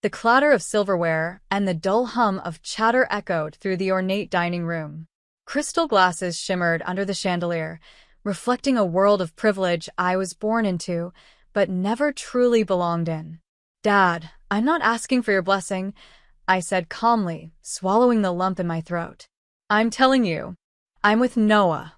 The clatter of silverware and the dull hum of chatter echoed through the ornate dining room. Crystal glasses shimmered under the chandelier, reflecting a world of privilege I was born into, but never truly belonged in. "Dad, I'm not asking for your blessing," I said calmly, swallowing the lump in my throat. "I'm telling you, I'm with Noah."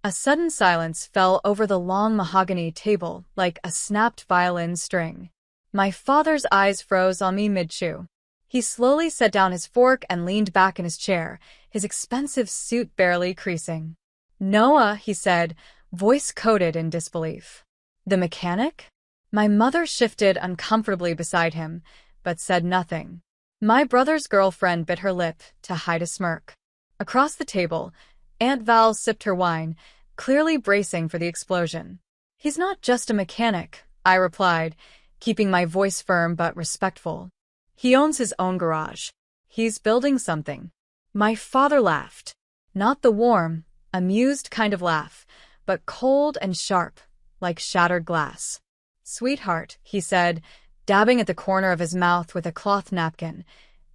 A sudden silence fell over the long mahogany table like a snapped violin string. My father's eyes froze on me mid-chew. He slowly set down his fork and leaned back in his chair, his expensive suit barely creasing. "Noah," he said, voice coated in disbelief. "The mechanic?" My mother shifted uncomfortably beside him, but said nothing. My brother's girlfriend bit her lip to hide a smirk. Across the table, Aunt Val sipped her wine, clearly bracing for the explosion. "He's not just a mechanic," I replied, keeping my voice firm but respectful. "He owns his own garage. He's building something." My father laughed. Not the warm, amused kind of laugh, but cold and sharp, like shattered glass. "Sweetheart," he said, dabbing at the corner of his mouth with a cloth napkin,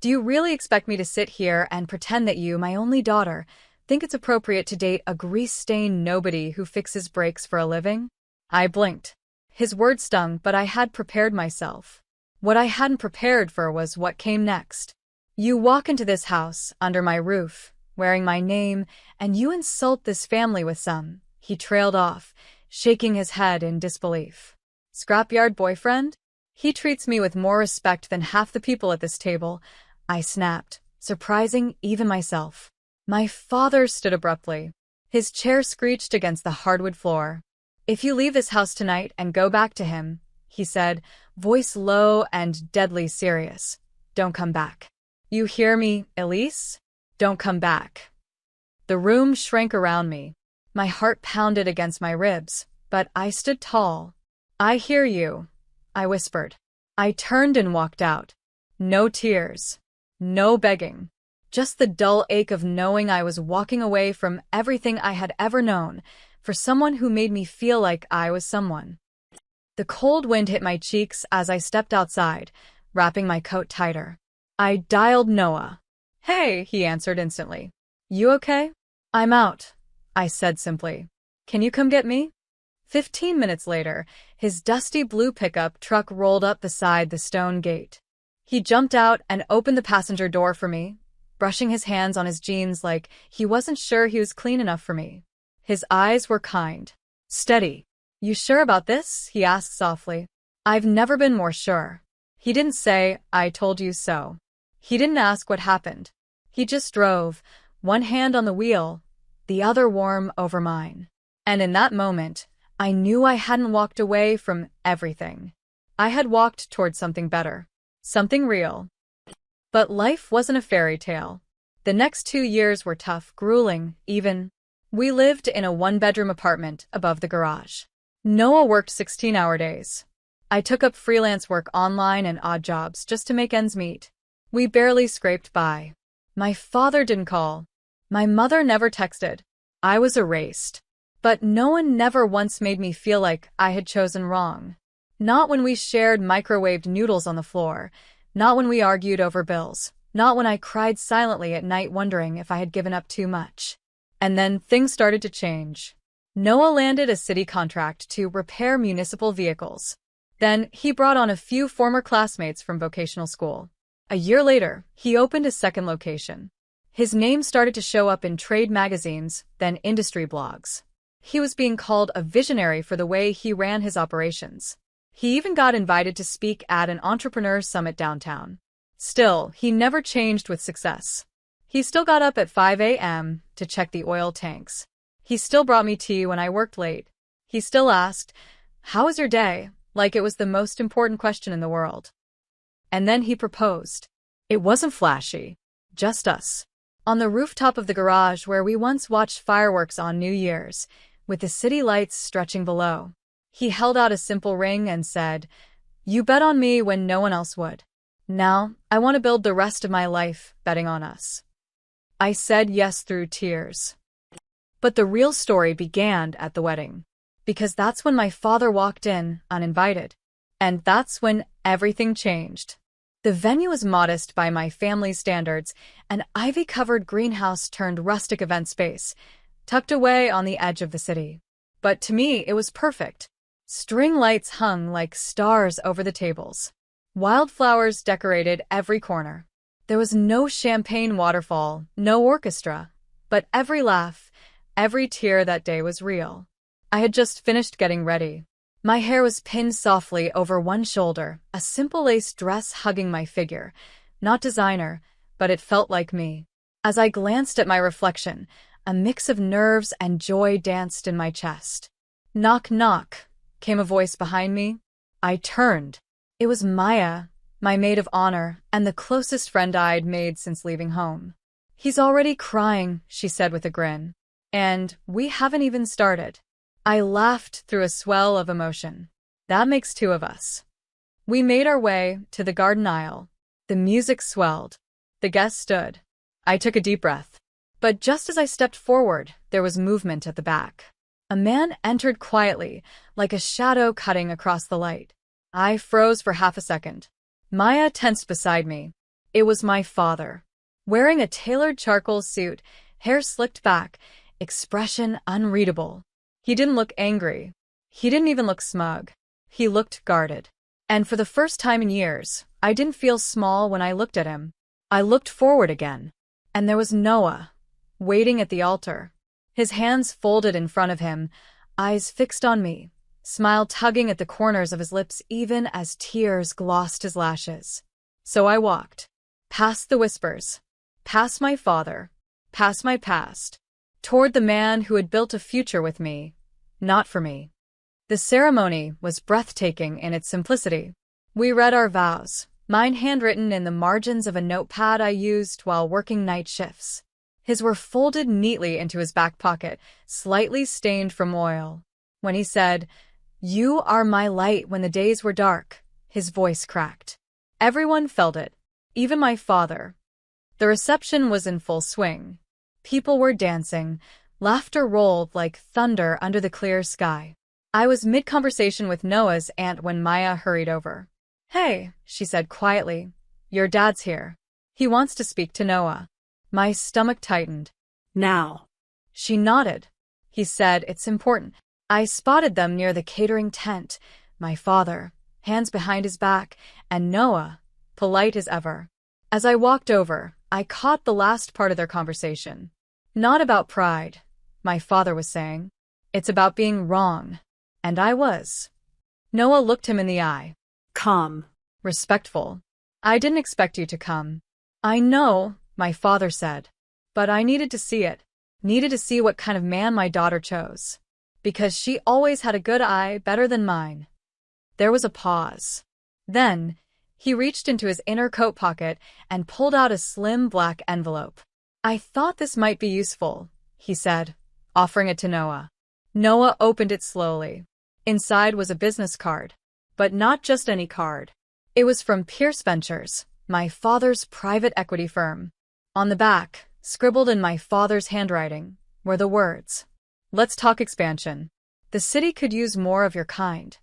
"do you really expect me to sit here and pretend that you, my only daughter, think it's appropriate to date a grease-stained nobody who fixes brakes for a living?" I blinked. His words stung, but I had prepared myself. What I hadn't prepared for was what came next. "You walk into this house, under my roof, wearing my name, and you insult this family with some," he trailed off, shaking his head in disbelief. "Scrapyard boyfriend? He treats me with more respect than half the people at this table," I snapped, surprising even myself. My father stood abruptly. His chair screeched against the hardwood floor. "If you leave this house tonight and go back to him," he said, voice low and deadly serious, "don't come back. You hear me, Elise? Don't come back." The room shrank around me. My heart pounded against my ribs, but I stood tall. "I hear you," I whispered. I turned and walked out. No tears. No begging. Just the dull ache of knowing I was walking away from everything I had ever known, for someone who made me feel like I was someone. The cold wind hit my cheeks as I stepped outside, wrapping my coat tighter. I dialed Noah. "Hey," he answered instantly. "You okay?" "I'm out," I said simply. "Can you come get me?" 15 minutes later, his dusty blue pickup truck rolled up beside the stone gate. He jumped out and opened the passenger door for me, brushing his hands on his jeans like he wasn't sure he was clean enough for me. His eyes were kind. "Steady. You sure about this?" he asked softly. "I've never been more sure." He didn't say, "I told you so." He didn't ask what happened. He just drove, one hand on the wheel, the other warm over mine. And in that moment, I knew I hadn't walked away from everything. I had walked toward something better. Something real. But life wasn't a fairy tale. The next 2 years were tough, grueling, even. We lived in a one-bedroom apartment above the garage. Noah worked 16-hour days. I took up freelance work online and odd jobs just to make ends meet. We barely scraped by. My father didn't call. My mother never texted. I was erased. But no one never once made me feel like I had chosen wrong. Not when we shared microwaved noodles on the floor. Not when we argued over bills. Not when I cried silently at night wondering if I had given up too much. And then things started to change. Noah landed a city contract to repair municipal vehicles. Then he brought on a few former classmates from vocational school. A year later, he opened a second location. His name started to show up in trade magazines, then industry blogs. He was being called a visionary for the way he ran his operations. He even got invited to speak at an entrepreneur summit downtown. Still, he never changed with success. He still got up at 5 a.m. to check the oil tanks. He still brought me tea when I worked late. He still asked, "How was your day?" like it was the most important question in the world. And then he proposed. It wasn't flashy. Just us. On the rooftop of the garage where we once watched fireworks on New Year's, with the city lights stretching below. He held out a simple ring and said, "You bet on me when no one else would. Now, I want to build the rest of my life betting on us." I said yes through tears. But the real story began at the wedding. Because that's when my father walked in, uninvited. And that's when everything changed. The venue was modest by my family's standards, an ivy-covered greenhouse turned rustic event space, tucked away on the edge of the city. But to me, it was perfect. String lights hung like stars over the tables. Wildflowers decorated every corner. There was no champagne waterfall, no orchestra, but every laugh, every tear that day was real. I had just finished getting ready. My hair was pinned softly over one shoulder, a simple lace dress hugging my figure. Not designer, but it felt like me. As I glanced at my reflection, a mix of nerves and joy danced in my chest. Knock, knock, came a voice behind me. I turned. It was Maya, my maid of honor, and the closest friend I'd made since leaving home. "He's already crying," she said with a grin. "And we haven't even started." I laughed through a swell of emotion. "That makes two of us." We made our way to the garden aisle. The music swelled. The guests stood. I took a deep breath. But just as I stepped forward, there was movement at the back. A man entered quietly, like a shadow cutting across the light. I froze for half a second. Maya tensed beside me. It was my father. Wearing a tailored charcoal suit, hair slicked back, expression unreadable. He didn't look angry. He didn't even look smug. He looked guarded. And for the first time in years, I didn't feel small when I looked at him. I looked forward again. And there was Noah, waiting at the altar. His hands folded in front of him, eyes fixed on me, smile tugging at the corners of his lips even as tears glossed his lashes. So I walked. Past the whispers. Past my father. Past my past. Toward the man who had built a future with me, not for me. The ceremony was breathtaking in its simplicity. We read our vows, mine handwritten in the margins of a notepad I used while working night shifts. His were folded neatly into his back pocket, slightly stained from oil. When he said, "You are my light when the days were dark," his voice cracked. Everyone felt it, even my father. The reception was in full swing. People were dancing, laughter rolled like thunder under the clear sky. I was mid-conversation with Noah's aunt when Maya hurried over. "Hey," she said quietly, "your dad's here. He wants to speak to Noah." My stomach tightened. "Now." She nodded. He said, "It's important." I spotted them near the catering tent, my father, hands behind his back, and Noah, polite as ever. As I walked over, I caught the last part of their conversation. "Not about pride," my father was saying. "It's about being wrong." And I was. Noah looked him in the eye. "Come." Respectful. "I didn't expect you to come." "I know," my father said. "But I needed to see it. Needed to see what kind of man my daughter chose. Because she always had a good eye, better than mine." There was a pause. Then, he reached into his inner coat pocket and pulled out a slim black envelope. "I thought this might be useful," he said, offering it to Noah. Noah opened it slowly. Inside was a business card. But not just any card. It was from Pierce Ventures, my father's private equity firm. On the back, scribbled in my father's handwriting, were the words, "Let's talk expansion. The city could use more of your kind."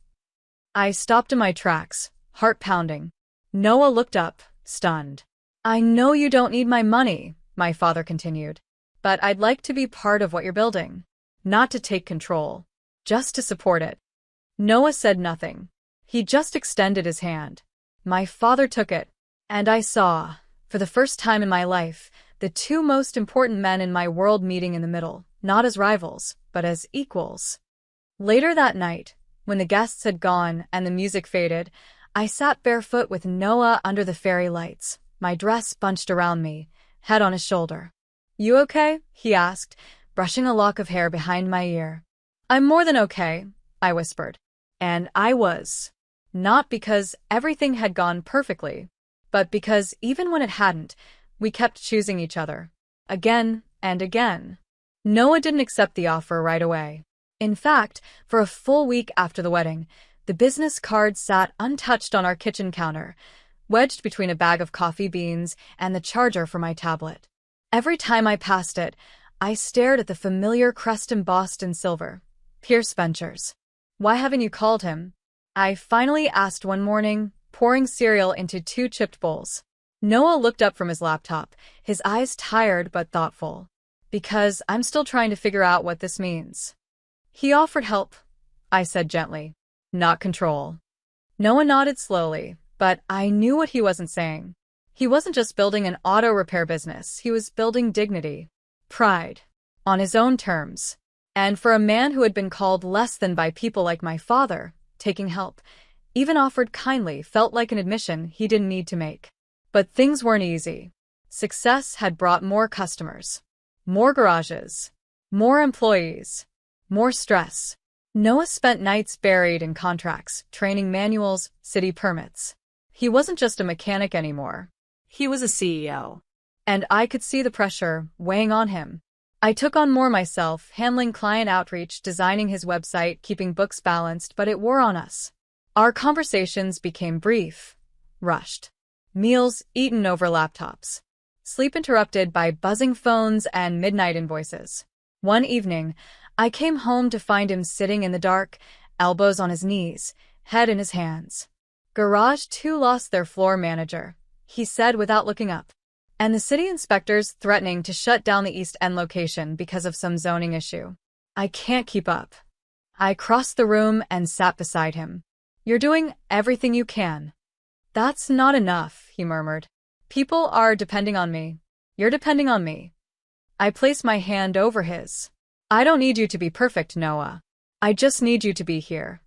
I stopped in my tracks, heart pounding. Noah looked up, stunned. "I know you don't need my money," my father continued, "but I'd like to be part of what you're building. Not to take control, just to support it." Noah said nothing. He just extended his hand. My father took it, and I saw, for the first time in my life, the two most important men in my world meeting in the middle, not as rivals, but as equals. Later that night, when the guests had gone and the music faded, I sat barefoot with Noah under the fairy lights, my dress bunched around me, head on his shoulder. "You okay?" he asked, brushing a lock of hair behind my ear. "I'm more than okay," I whispered. And I was. Not because everything had gone perfectly, but because even when it hadn't, we kept choosing each other. Again and again. Noah didn't accept the offer right away. In fact, for a full week after the wedding, the business card sat untouched on our kitchen counter, wedged between a bag of coffee beans and the charger for my tablet. Every time I passed it, I stared at the familiar crest embossed in silver. Pierce Ventures. "Why haven't you called him?" I finally asked one morning, pouring cereal into 2 chipped bowls. Noah looked up from his laptop, his eyes tired but thoughtful. Because I'm still trying to figure out what this means. He offered help, I said gently. Not control. Noah nodded slowly, but I knew what he wasn't saying. He wasn't just building an auto repair business, he was building dignity, pride, on his own terms. And for a man who had been called less than by people like my father, taking help, even offered kindly, felt like an admission he didn't need to make. But things weren't easy. Success had brought more customers, more garages, more employees, more stress. Noah spent nights buried in contracts, training manuals, city permits. He wasn't just a mechanic anymore. He was a CEO. And I could see the pressure weighing on him. I took on more myself, handling client outreach, designing his website, keeping books balanced, but it wore on us. Our conversations became brief, rushed. Meals eaten over laptops. Sleep interrupted by buzzing phones and midnight invoices. One evening, I came home to find him sitting in the dark, elbows on his knees, head in his hands. Garage 2 lost their floor manager, he said without looking up. And the city inspectors threatening to shut down the East End location because of some zoning issue. I can't keep up. I crossed the room and sat beside him. You're doing everything you can. That's not enough, he murmured. People are depending on me. You're depending on me. I placed my hand over his. I don't need you to be perfect, Noah. I just need you to be here.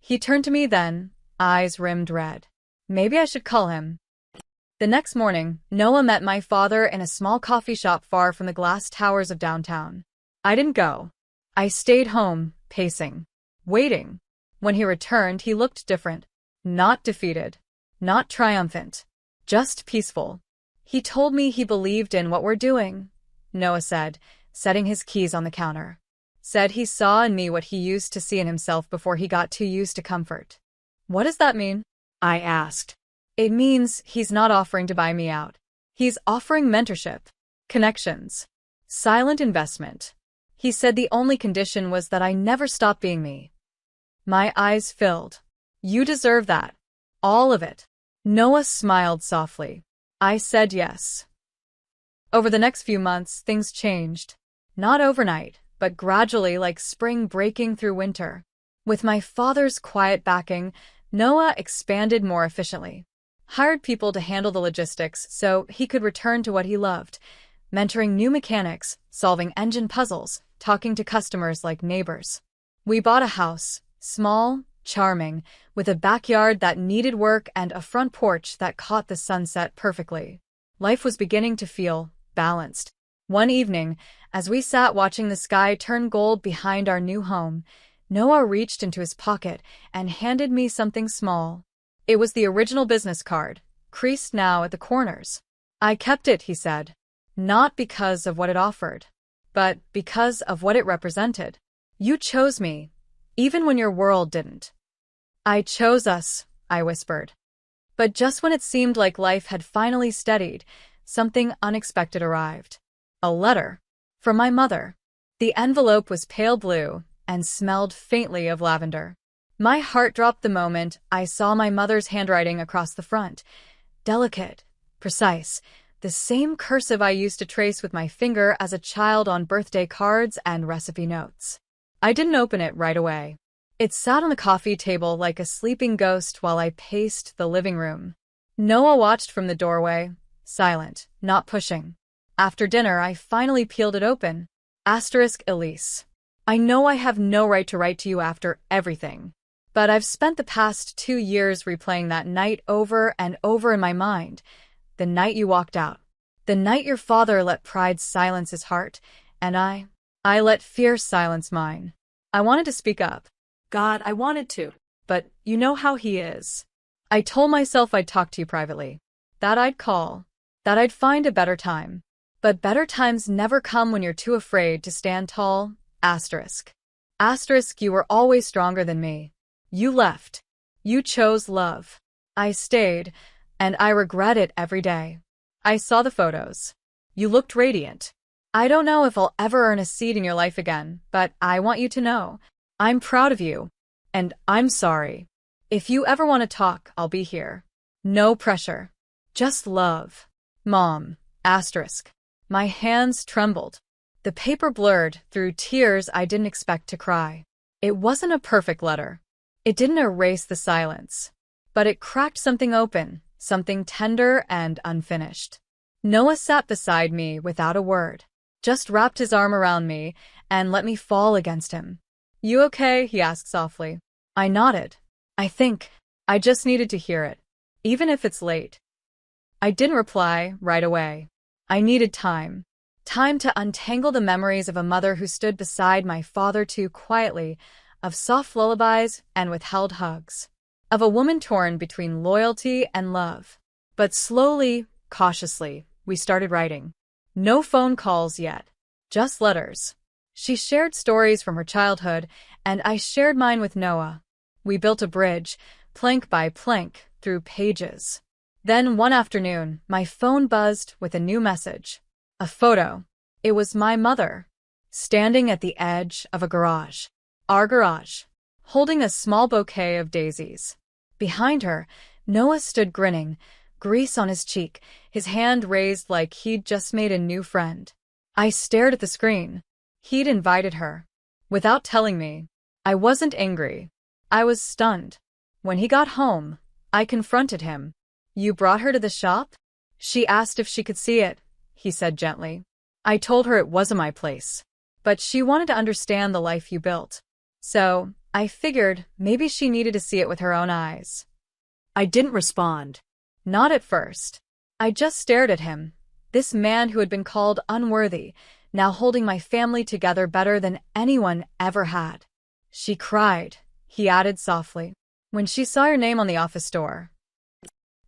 He turned to me then, eyes rimmed red. Maybe I should call him. The next morning, Noah met my father in a small coffee shop far from the glass towers of downtown. I didn't go. I stayed home, pacing, waiting. When he returned, he looked different. Not defeated. Not triumphant. Just peaceful. He told me he believed in what we're doing, Noah said, setting his keys on the counter. Said he saw in me what he used to see in himself before he got too used to comfort. What does that mean? I asked. It means he's not offering to buy me out. He's offering mentorship, connections, silent investment. He said the only condition was that I never stop being me. My eyes filled. You deserve that. All of it. Noah smiled softly. I said yes. Over the next few months, things changed. Not overnight, but gradually, like spring breaking through winter. With my father's quiet backing, Noah expanded more efficiently. Hired people to handle the logistics so he could return to what he loved, mentoring new mechanics, solving engine puzzles, talking to customers like neighbors. We bought a house, small, charming, with a backyard that needed work and a front porch that caught the sunset perfectly. Life was beginning to feel balanced. One evening, as we sat watching the sky turn gold behind our new home, Noah reached into his pocket and handed me something small. It was the original business card, creased now at the corners. I kept it, he said. Not because of what it offered, but because of what it represented. You chose me, even when your world didn't. I chose us, I whispered. But just when it seemed like life had finally steadied, something unexpected arrived. A letter. From my mother. The envelope was pale blue and smelled faintly of lavender. My heart dropped the moment I saw my mother's handwriting across the front. Delicate, precise, the same cursive I used to trace with my finger as a child on birthday cards and recipe notes. I didn't open it right away. It sat on the coffee table like a sleeping ghost while I paced the living room. Noah watched from the doorway, silent, not pushing. After dinner, I finally peeled it open. Elise. I know I have no right to write to you after everything. But I've spent the past 2 years replaying that night over and over in my mind. The night you walked out. The night your father let pride silence his heart, and I let fear silence mine. I wanted to speak up. God, I wanted to. But you know how he is. I told myself I'd talk to you privately. That I'd call. That I'd find a better time. But better times never come when you're too afraid to stand tall. You were always stronger than me. You left. You chose love. I stayed, and I regret it every day. I saw the photos. You looked radiant. I don't know if I'll ever earn a seat in your life again, but I want you to know. I'm proud of you. And I'm sorry. If you ever want to talk, I'll be here. No pressure. Just love. Mom. Asterisk. My hands trembled. The paper blurred through tears I didn't expect to cry. It wasn't a perfect letter. It didn't erase the silence. But it cracked something open, something tender and unfinished. Noah sat beside me without a word, just wrapped his arm around me and let me fall against him. You okay? He asked softly. I nodded. I just needed to hear it, even if it's late. I didn't reply right away. I needed time. Time to untangle the memories of a mother who stood beside my father too quietly, of soft lullabies and withheld hugs, of a woman torn between loyalty and love. But slowly, cautiously, we started writing. No phone calls yet, just letters. She shared stories from her childhood, and I shared mine with Noah. We built a bridge, plank by plank, through pages. Then one afternoon, my phone buzzed with a new message. A photo. It was my mother, standing at the edge of a garage. Our garage, holding a small bouquet of daisies. Behind her, Noah stood grinning, grease on his cheek, his hand raised like he'd just made a new friend. I stared at the screen. He'd invited her. Without telling me. I wasn't angry. I was stunned. When he got home, I confronted him. You brought her to the shop? She asked if she could see it, he said gently. I told her it wasn't my place. But she wanted to understand the life you built. So, I figured maybe she needed to see it with her own eyes. I didn't respond. Not at first. I just stared at him. This man who had been called unworthy, now holding my family together better than anyone ever had. She cried, he added softly, when she saw your name on the office door.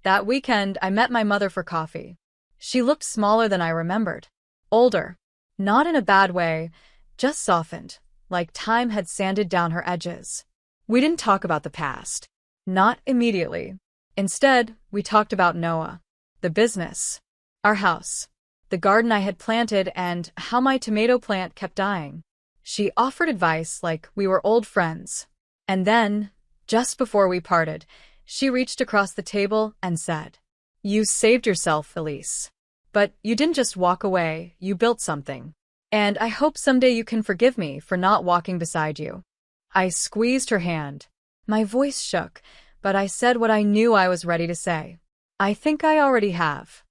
That weekend, I met my mother for coffee. She looked smaller than I remembered. Older. Not in a bad way, just softened, like time had sanded down her edges. We didn't talk about the past. Not immediately. Instead, we talked about Noah, the business, our house, the garden I had planted, and how my tomato plant kept dying. She offered advice like we were old friends. And then, just before we parted, she reached across the table and said, You saved yourself, Elise. But you didn't just walk away, you built something. And I hope someday you can forgive me for not walking beside you. I squeezed her hand. My voice shook, but I said what I knew I was ready to say. I think I already have.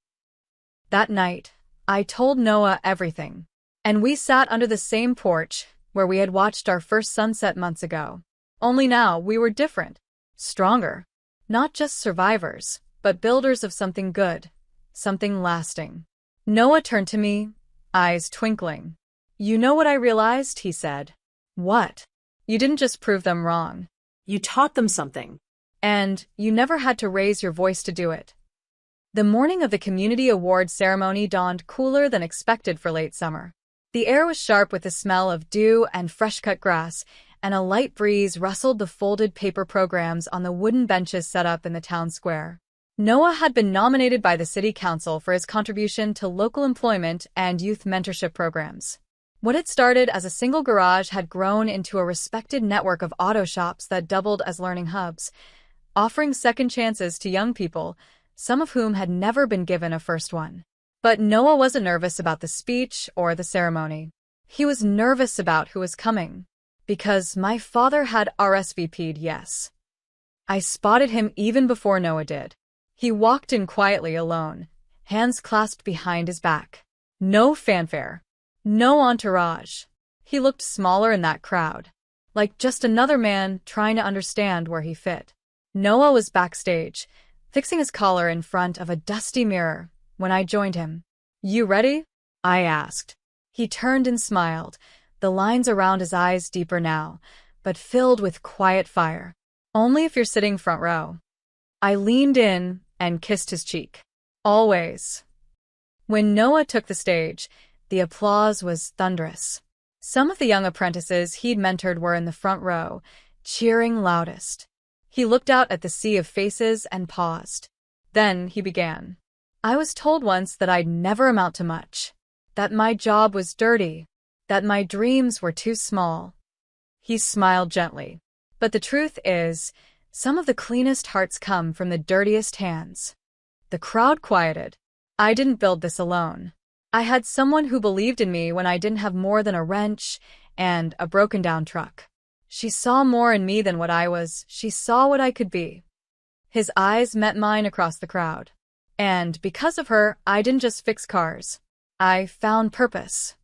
That night, I told Noah everything. And we sat under the same porch where we had watched our first sunset months ago. Only now we were different, stronger. Not just survivors, but builders of something good, something lasting. Noah turned to me, eyes twinkling. You know what I realized? He said. What? You didn't just prove them wrong. You taught them something. And you never had to raise your voice to do it. The morning of the community award ceremony dawned cooler than expected for late summer. The air was sharp with the smell of dew and fresh-cut grass, and a light breeze rustled the folded paper programs on the wooden benches set up in the town square. Noah had been nominated by the city council for his contribution to local employment and youth mentorship programs. What had started as a single garage had grown into a respected network of auto shops that doubled as learning hubs, offering second chances to young people, some of whom had never been given a first one. But Noah wasn't nervous about the speech or the ceremony. He was nervous about who was coming. Because my father had RSVP'd yes. I spotted him even before Noah did. He walked in quietly alone, hands clasped behind his back. No fanfare. No entourage. He looked smaller in that crowd, like just another man trying to understand where he fit. Noah was backstage, fixing his collar in front of a dusty mirror, when I joined him. You ready? I asked. He turned and smiled, the lines around his eyes deeper now, but filled with quiet fire. Only if you're sitting front row. I leaned in and kissed his cheek. Always. When Noah took the stage, the applause was thunderous. Some of the young apprentices he'd mentored were in the front row, cheering loudest. He looked out at the sea of faces and paused. Then he began. I was told once that I'd never amount to much, that my job was dirty, that my dreams were too small. He smiled gently. But the truth is, Some of the cleanest hearts come from the dirtiest hands. The crowd quieted. I didn't build this alone. I had someone who believed in me when I didn't have more than a wrench and a broken-down truck. She saw more in me than what I was. She saw what I could be. His eyes met mine across the crowd. And because of her, I didn't just fix cars. I found purpose.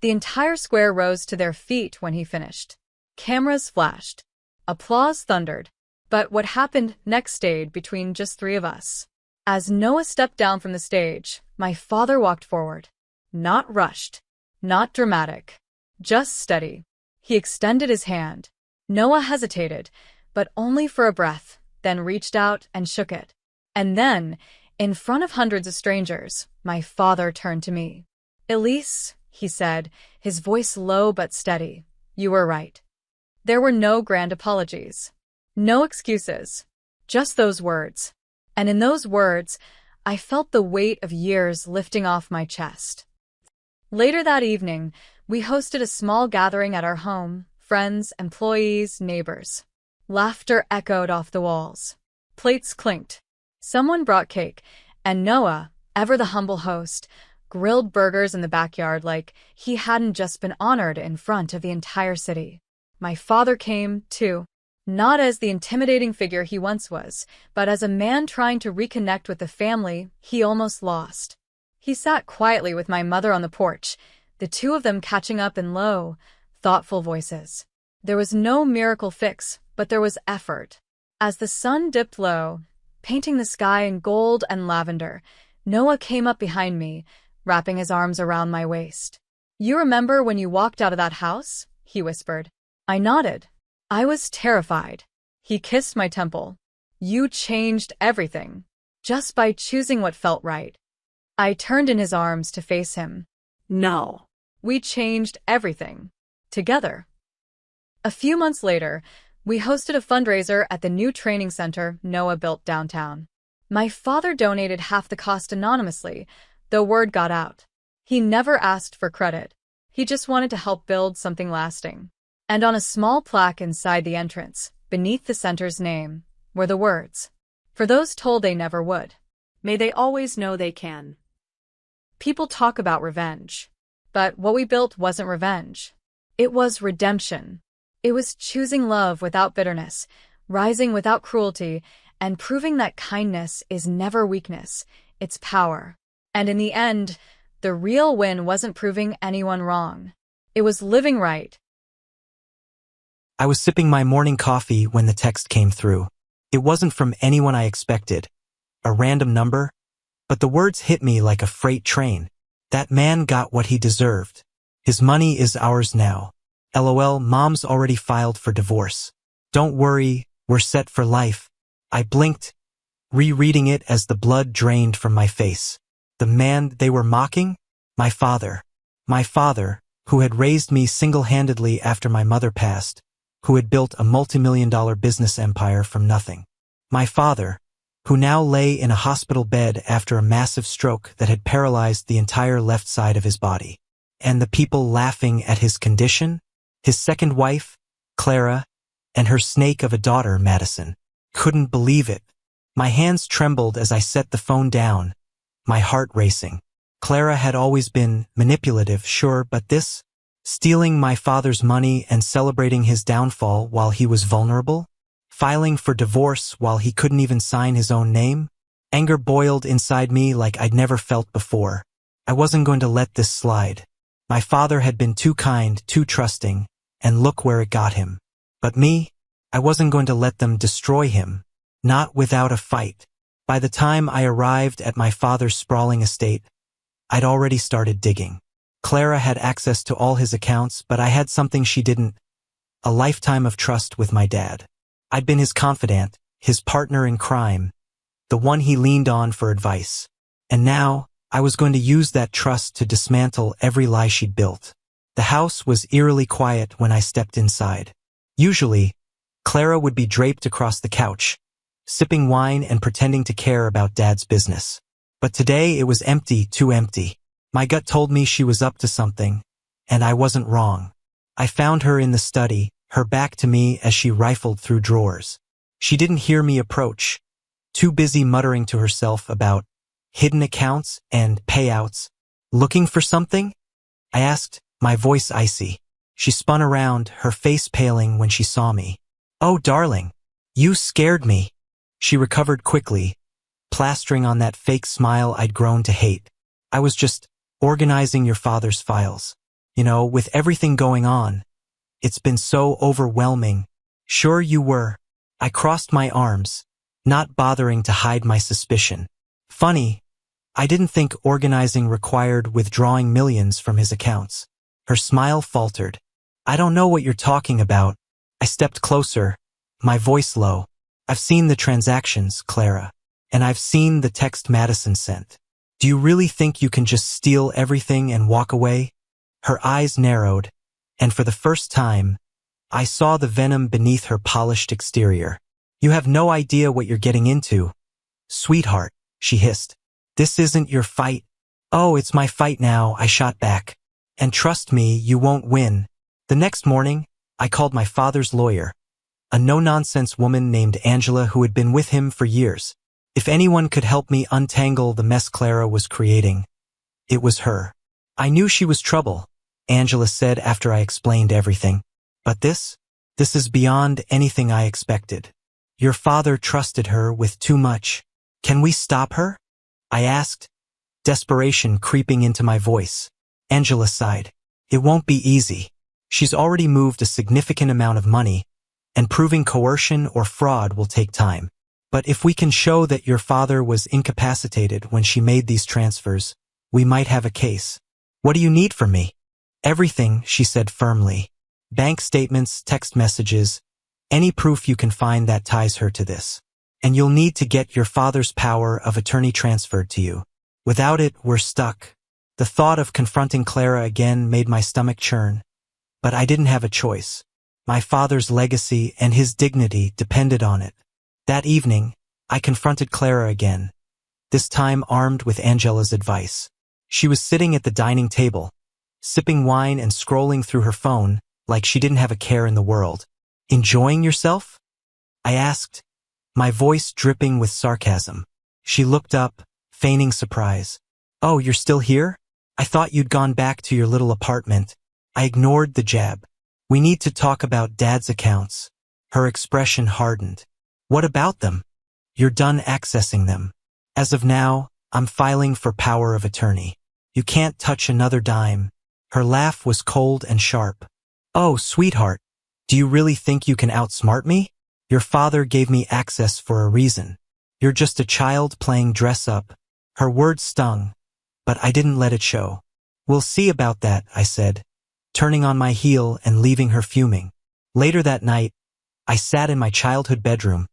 The entire square rose to their feet when he finished. Cameras flashed. Applause thundered. But what happened next stayed between just three of us. As Noah stepped down from the stage, my father walked forward. Not rushed. Not dramatic. Just steady. He extended his hand. Noah hesitated, but only for a breath, then reached out and shook it. And then, in front of hundreds of strangers, my father turned to me. "Elise," he said, his voice low but steady, "you were right." There were no grand apologies. No excuses. Just those words. And in those words, I felt the weight of years lifting off my chest. Later that evening, we hosted a small gathering at our home, friends, employees, neighbors. Laughter echoed off the walls. Plates clinked. Someone brought cake, and Noah, ever the humble host, grilled burgers in the backyard like he hadn't just been honored in front of the entire city. My father came, too. Not as the intimidating figure he once was, but as a man trying to reconnect with the family he almost lost. He sat quietly with my mother on the porch, the two of them catching up in low, thoughtful voices. There was no miracle fix, but there was effort. As the sun dipped low, painting the sky in gold and lavender, Noah came up behind me, wrapping his arms around my waist. "You remember when you walked out of that house?" he whispered. I nodded. I was terrified. He kissed my temple. "You changed everything, just by choosing what felt right." I turned in his arms to face him. "No. We changed everything. Together." A few months later, we hosted a fundraiser at the new training center Noah built downtown. My father donated half the cost anonymously, though word got out. He never asked for credit. He just wanted to help build something lasting. And on a small plaque inside the entrance, beneath the center's name, were the words, "For those told they never would, may they always know they can." People talk about revenge. But what we built wasn't revenge. It was redemption. It was choosing love without bitterness, rising without cruelty, and proving that kindness is never weakness, it's power. And in the end, the real win wasn't proving anyone wrong. It was living right. I was sipping my morning coffee when the text came through. It wasn't from anyone I expected, a random number, but the words hit me like a freight train. That man got what he deserved. His money is ours now. LOL, mom's already filed for divorce. Don't worry, we're set for life. I blinked, rereading it as the blood drained from my face. The man they were mocking? My father. My father, who had raised me single-handedly after my mother passed, who had built a multi-million-dollar business empire from nothing. My father, who now lay in a hospital bed after a massive stroke that had paralyzed the entire left side of his body. And the people laughing at his condition? His second wife, Clara, and her snake of a daughter, Madison. Couldn't believe it. My hands trembled as I set the phone down, my heart racing. Clara had always been manipulative, sure, but this? Stealing my father's money and celebrating his downfall while he was vulnerable? Filing for divorce while he couldn't even sign his own name? Anger boiled inside me like I'd never felt before. I wasn't going to let this slide. My father had been too kind, too trusting, and look where it got him. But me? I wasn't going to let them destroy him. Not without a fight. By the time I arrived at my father's sprawling estate, I'd already started digging. Clara had access to all his accounts, but I had something she didn't. A lifetime of trust with my dad. I'd been his confidant, his partner in crime, the one he leaned on for advice. And now, I was going to use that trust to dismantle every lie she'd built. The house was eerily quiet when I stepped inside. Usually, Clara would be draped across the couch, sipping wine and pretending to care about Dad's business. But today it was empty, too empty. My gut told me she was up to something, and I wasn't wrong. I found her in the study, her back to me as she rifled through drawers. She didn't hear me approach, too busy muttering to herself about hidden accounts and payouts. Looking for something? I asked, my voice icy. She spun around, her face paling when she saw me. Oh, darling, you scared me. She recovered quickly, plastering on that fake smile I'd grown to hate. I was just organizing your father's files. With everything going on, it's been so overwhelming. Sure you were. I crossed my arms, not bothering to hide my suspicion. Funny, I didn't think organizing required withdrawing millions from his accounts. Her smile faltered. I don't know what you're talking about. I stepped closer, my voice low. I've seen the transactions, Clara. And I've seen the text Madison sent. Do you really think you can just steal everything and walk away? Her eyes narrowed, and for the first time, I saw the venom beneath her polished exterior. You have no idea what you're getting into. Sweetheart, she hissed. This isn't your fight. Oh, it's my fight now, I shot back. And trust me, you won't win. The next morning, I called my father's lawyer, a no-nonsense woman named Angela who had been with him for years. If anyone could help me untangle the mess Clara was creating, it was her. I knew she was trouble, Angela said after I explained everything. But this is beyond anything I expected. Your father trusted her with too much. Can we stop her? I asked, desperation creeping into my voice. Angela sighed. It won't be easy. She's already moved a significant amount of money, and proving coercion or fraud will take time. But if we can show that your father was incapacitated when she made these transfers, we might have a case. What do you need from me? Everything, she said firmly. Bank statements, text messages, any proof you can find that ties her to this. And you'll need to get your father's power of attorney transferred to you. Without it, we're stuck. The thought of confronting Clara again made my stomach churn. But I didn't have a choice. My father's legacy and his dignity depended on it. That evening, I confronted Clara again, this time armed with Angela's advice. She was sitting at the dining table, sipping wine and scrolling through her phone like she didn't have a care in the world. Enjoying yourself? I asked, my voice dripping with sarcasm. She looked up, feigning surprise. Oh, you're still here? I thought you'd gone back to your little apartment. I ignored the jab. We need to talk about Dad's accounts. Her expression hardened. What about them? You're done accessing them. As of now, I'm filing for power of attorney. You can't touch another dime. Her laugh was cold and sharp. Oh, sweetheart, do you really think you can outsmart me? Your father gave me access for a reason. You're just a child playing dress up. Her words stung, but I didn't let it show. We'll see about that, I said, turning on my heel and leaving her fuming. Later that night, I sat in my childhood bedroom,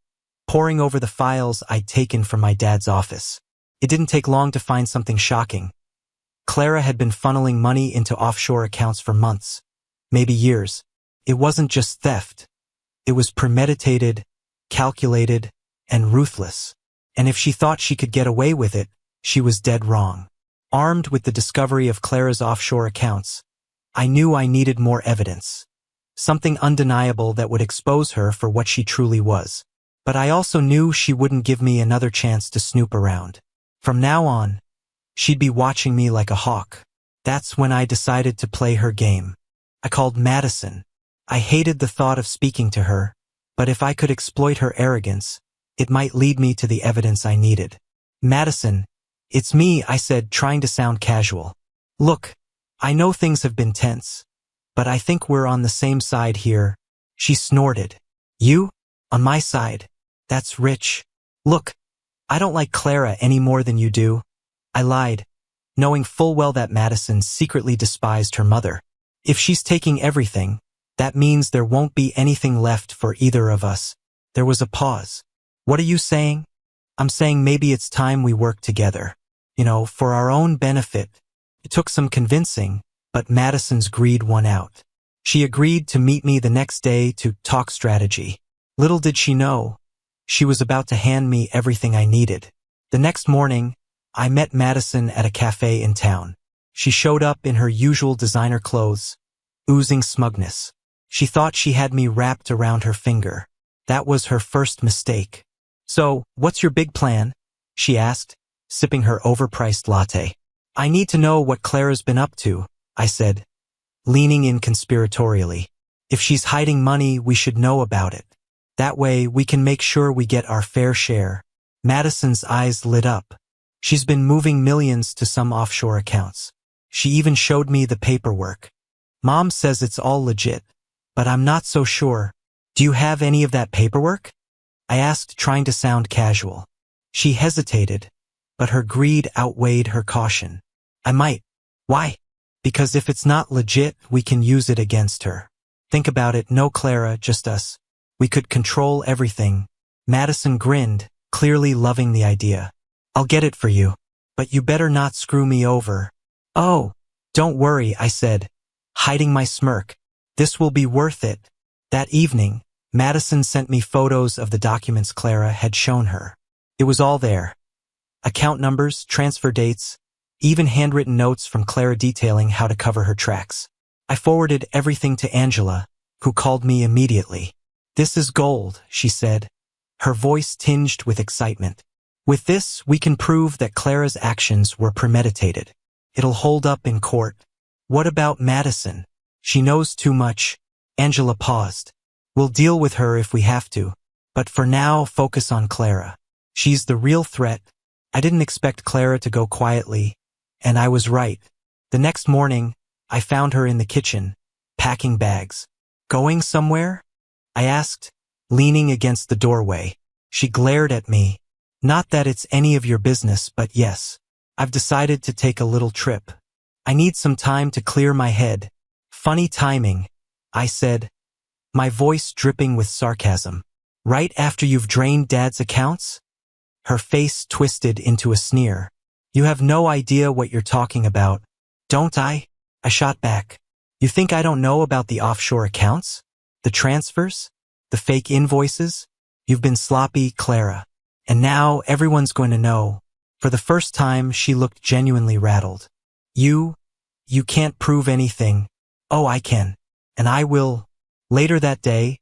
poring over the files I'd taken from my dad's office. It didn't take long to find something shocking. Clara had been funneling money into offshore accounts for months, maybe years. It wasn't just theft. It was premeditated, calculated, and ruthless. And if she thought she could get away with it, she was dead wrong. Armed with the discovery of Clara's offshore accounts, I knew I needed more evidence. Something undeniable that would expose her for what she truly was. But I also knew she wouldn't give me another chance to snoop around. From now on, she'd be watching me like a hawk. That's when I decided to play her game. I called Madison. I hated the thought of speaking to her, but if I could exploit her arrogance, it might lead me to the evidence I needed. Madison, it's me, I said, trying to sound casual. Look, I know things have been tense, but I think we're on the same side here. She snorted. You? On my side? That's rich. Look, I don't like Clara any more than you do. I lied, knowing full well that Madison secretly despised her mother. If she's taking everything, that means there won't be anything left for either of us. There was a pause. What are you saying? I'm saying maybe it's time we work together. For our own benefit. It took some convincing, but Madison's greed won out. She agreed to meet me the next day to talk strategy. Little did she know, she was about to hand me everything I needed. The next morning, I met Madison at a cafe in town. She showed up in her usual designer clothes, oozing smugness. She thought she had me wrapped around her finger. That was her first mistake. "So, what's your big plan?" she asked, sipping her overpriced latte. "I need to know what Clara's been up to," I said, leaning in conspiratorially. "If she's hiding money, we should know about it. That way, we can make sure we get our fair share." Madison's eyes lit up. "She's been moving millions to some offshore accounts. She even showed me the paperwork. Mom says it's all legit, but I'm not so sure. Do you have any of that paperwork?" I asked, trying to sound casual. She hesitated, but her greed outweighed her caution. "I might." "Why?" "Because if it's not legit, we can use it against her. Think about it, no Clara, just us. We could control everything." Madison grinned, clearly loving the idea. "I'll get it for you. But you better not screw me over." "Oh, don't worry," I said, hiding my smirk. "This will be worth it." That evening, Madison sent me photos of the documents Clara had shown her. It was all there. Account numbers, transfer dates, even handwritten notes from Clara detailing how to cover her tracks. I forwarded everything to Angela, who called me immediately. "This is gold," she said, her voice tinged with excitement. "With this, we can prove that Clara's actions were premeditated. It'll hold up in court." "What about Madison? She knows too much." Angela paused. "We'll deal with her if we have to. But for now, focus on Clara. She's the real threat." I didn't expect Clara to go quietly, and I was right. The next morning, I found her in the kitchen, packing bags. "Going somewhere?" I asked, leaning against the doorway. She glared at me. "Not that it's any of your business, but yes. I've decided to take a little trip. I need some time to clear my head." "Funny timing," I said, my voice dripping with sarcasm. "Right after you've drained Dad's accounts?" Her face twisted into a sneer. "You have no idea what you're talking about." "Don't I?" I shot back. "You think I don't know about the offshore accounts? The transfers? The fake invoices? You've been sloppy, Clara. And now everyone's going to know." For the first time, she looked genuinely rattled. You can't prove anything." "Oh, I can. And I will." Later that day,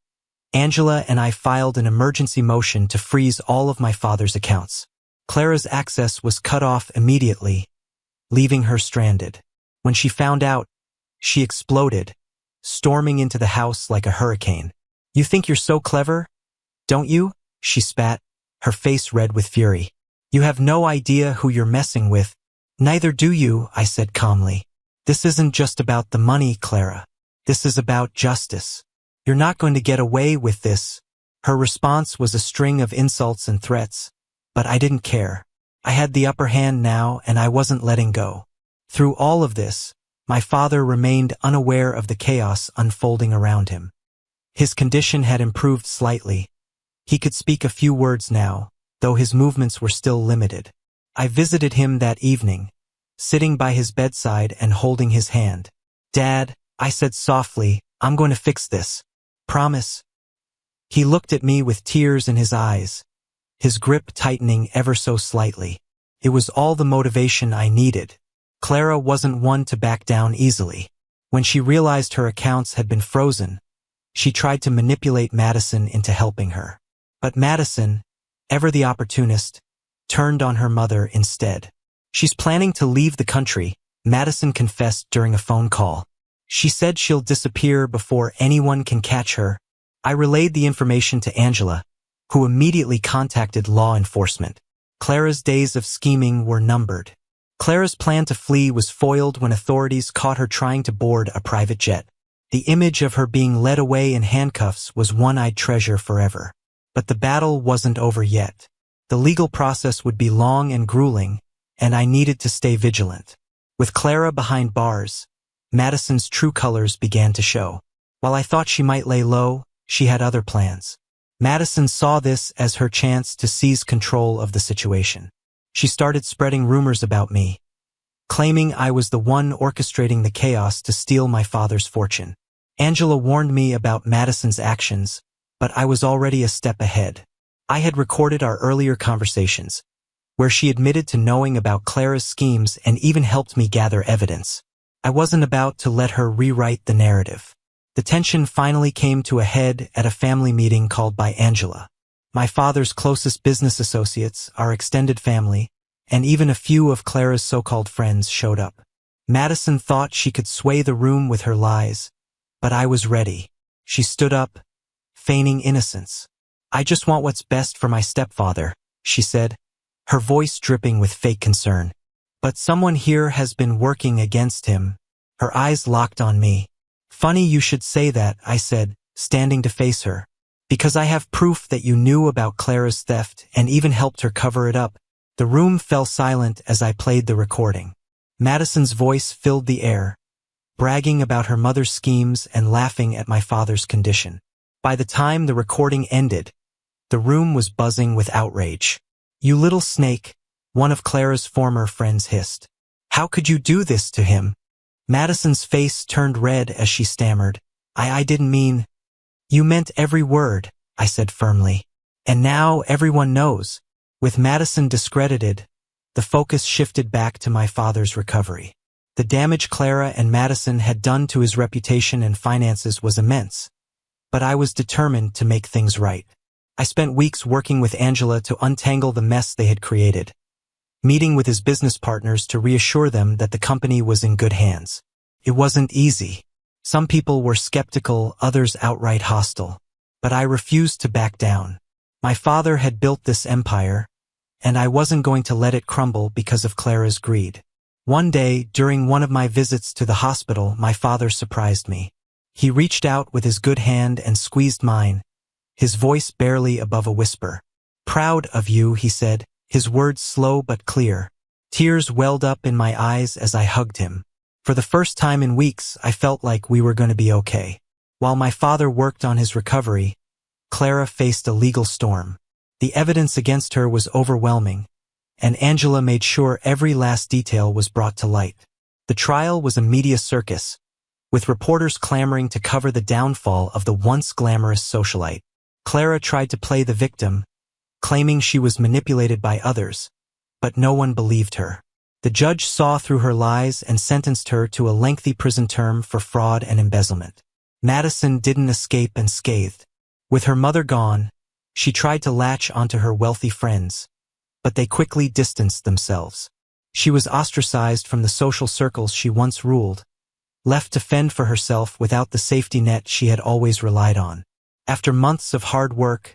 Angela and I filed an emergency motion to freeze all of my father's accounts. Clara's access was cut off immediately, leaving her stranded. When she found out, she exploded, storming into the house like a hurricane. "You think you're so clever, don't you?" she spat, her face red with fury. "You have no idea who you're messing with." "Neither do you," I said calmly. "This isn't just about the money, Clara. This is about justice. You're not going to get away with this." Her response was a string of insults and threats, but I didn't care. I had the upper hand now, and I wasn't letting go. Through all of this, my father remained unaware of the chaos unfolding around him. His condition had improved slightly. He could speak a few words now, though his movements were still limited. I visited him that evening, sitting by his bedside and holding his hand. "Dad," I said softly, "I'm going to fix this. Promise?" He looked at me with tears in his eyes, his grip tightening ever so slightly. It was all the motivation I needed. Clara wasn't one to back down easily. When she realized her accounts had been frozen, she tried to manipulate Madison into helping her. But Madison, ever the opportunist, turned on her mother instead. "She's planning to leave the country," Madison confessed during a phone call. "She said she'll disappear before anyone can catch her." I relayed the information to Angela, who immediately contacted law enforcement. Clara's days of scheming were numbered. Clara's plan to flee was foiled when authorities caught her trying to board a private jet. The image of her being led away in handcuffs was one I'd treasure forever. But the battle wasn't over yet. The legal process would be long and grueling, and I needed to stay vigilant. With Clara behind bars, Madison's true colors began to show. While I thought she might lay low, she had other plans. Madison saw this as her chance to seize control of the situation. She started spreading rumors about me, claiming I was the one orchestrating the chaos to steal my father's fortune. Angela warned me about Madison's actions, but I was already a step ahead. I had recorded our earlier conversations, where she admitted to knowing about Clara's schemes and even helped me gather evidence. I wasn't about to let her rewrite the narrative. The tension finally came to a head at a family meeting called by Angela. My father's closest business associates, our extended family, and even a few of Clara's so-called friends showed up. Madison thought she could sway the room with her lies, but I was ready. She stood up, feigning innocence. "I just want what's best for my stepfather," she said, her voice dripping with fake concern. "But someone here has been working against him." Her eyes locked on me. "Funny you should say that," I said, standing to face her. "Because I have proof that you knew about Clara's theft and even helped her cover it up." The room fell silent as I played the recording. Madison's voice filled the air, bragging about her mother's schemes and laughing at my father's condition. By the time the recording ended, the room was buzzing with outrage. "You little snake," one of Clara's former friends hissed. "How could you do this to him?" Madison's face turned red as she stammered. I didn't mean." "You meant every word," I said firmly. "And now everyone knows." With Madison discredited, the focus shifted back to my father's recovery. The damage Clara and Madison had done to his reputation and finances was immense, but I was determined to make things right. I spent weeks working with Angela to untangle the mess they had created, meeting with his business partners to reassure them that the company was in good hands. It wasn't easy. Some people were skeptical, others outright hostile. But I refused to back down. My father had built this empire, and I wasn't going to let it crumble because of Clara's greed. One day, during one of my visits to the hospital, my father surprised me. He reached out with his good hand and squeezed mine, his voice barely above a whisper. "Proud of you," he said, his words slow but clear. Tears welled up in my eyes as I hugged him. For the first time in weeks, I felt like we were going to be okay. While my father worked on his recovery, Clara faced a legal storm. The evidence against her was overwhelming, and Angela made sure every last detail was brought to light. The trial was a media circus, with reporters clamoring to cover the downfall of the once glamorous socialite. Clara tried to play the victim, claiming she was manipulated by others, but no one believed her. The judge saw through her lies and sentenced her to a lengthy prison term for fraud and embezzlement. Madison didn't escape unscathed. With her mother gone, she tried to latch onto her wealthy friends, but they quickly distanced themselves. She was ostracized from the social circles she once ruled, left to fend for herself without the safety net she had always relied on. After months of hard work,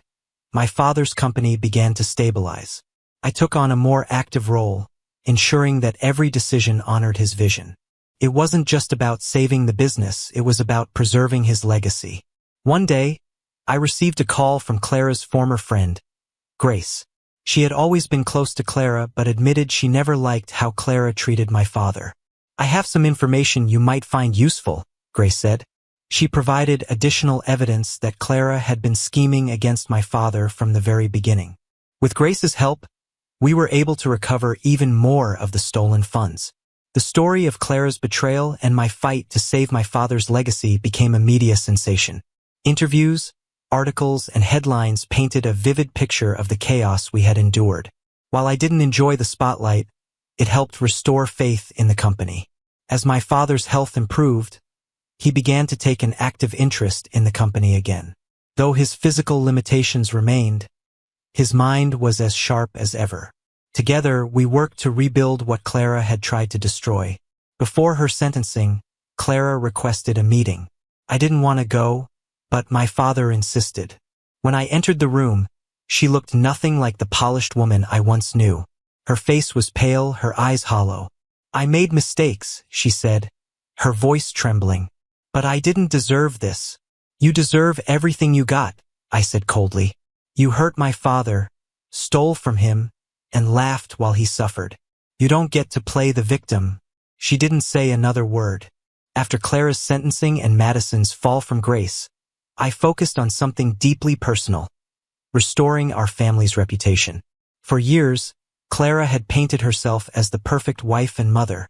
my father's company began to stabilize. I took on a more active role, ensuring that every decision honored his vision. It wasn't just about saving the business, it was about preserving his legacy. One day, I received a call from Clara's former friend, Grace. She had always been close to Clara but admitted she never liked how Clara treated my father. "I have some information you might find useful," Grace said. She provided additional evidence that Clara had been scheming against my father from the very beginning. With Grace's help, we were able to recover even more of the stolen funds. The story of Clara's betrayal and my fight to save my father's legacy became a media sensation. Interviews, articles, and headlines painted a vivid picture of the chaos we had endured. While I didn't enjoy the spotlight, it helped restore faith in the company. As my father's health improved, he began to take an active interest in the company again. Though his physical limitations remained, his mind was as sharp as ever. Together, we worked to rebuild what Clara had tried to destroy. Before her sentencing, Clara requested a meeting. I didn't want to go, but my father insisted. When I entered the room, she looked nothing like the polished woman I once knew. Her face was pale, her eyes hollow. "I made mistakes," she said, her voice trembling. "But I didn't deserve this." "You deserve everything you got," I said coldly. "You hurt my father, stole from him, and laughed while he suffered. You don't get to play the victim." She didn't say another word. After Clara's sentencing and Madison's fall from grace, I focused on something deeply personal, restoring our family's reputation. For years, Clara had painted herself as the perfect wife and mother,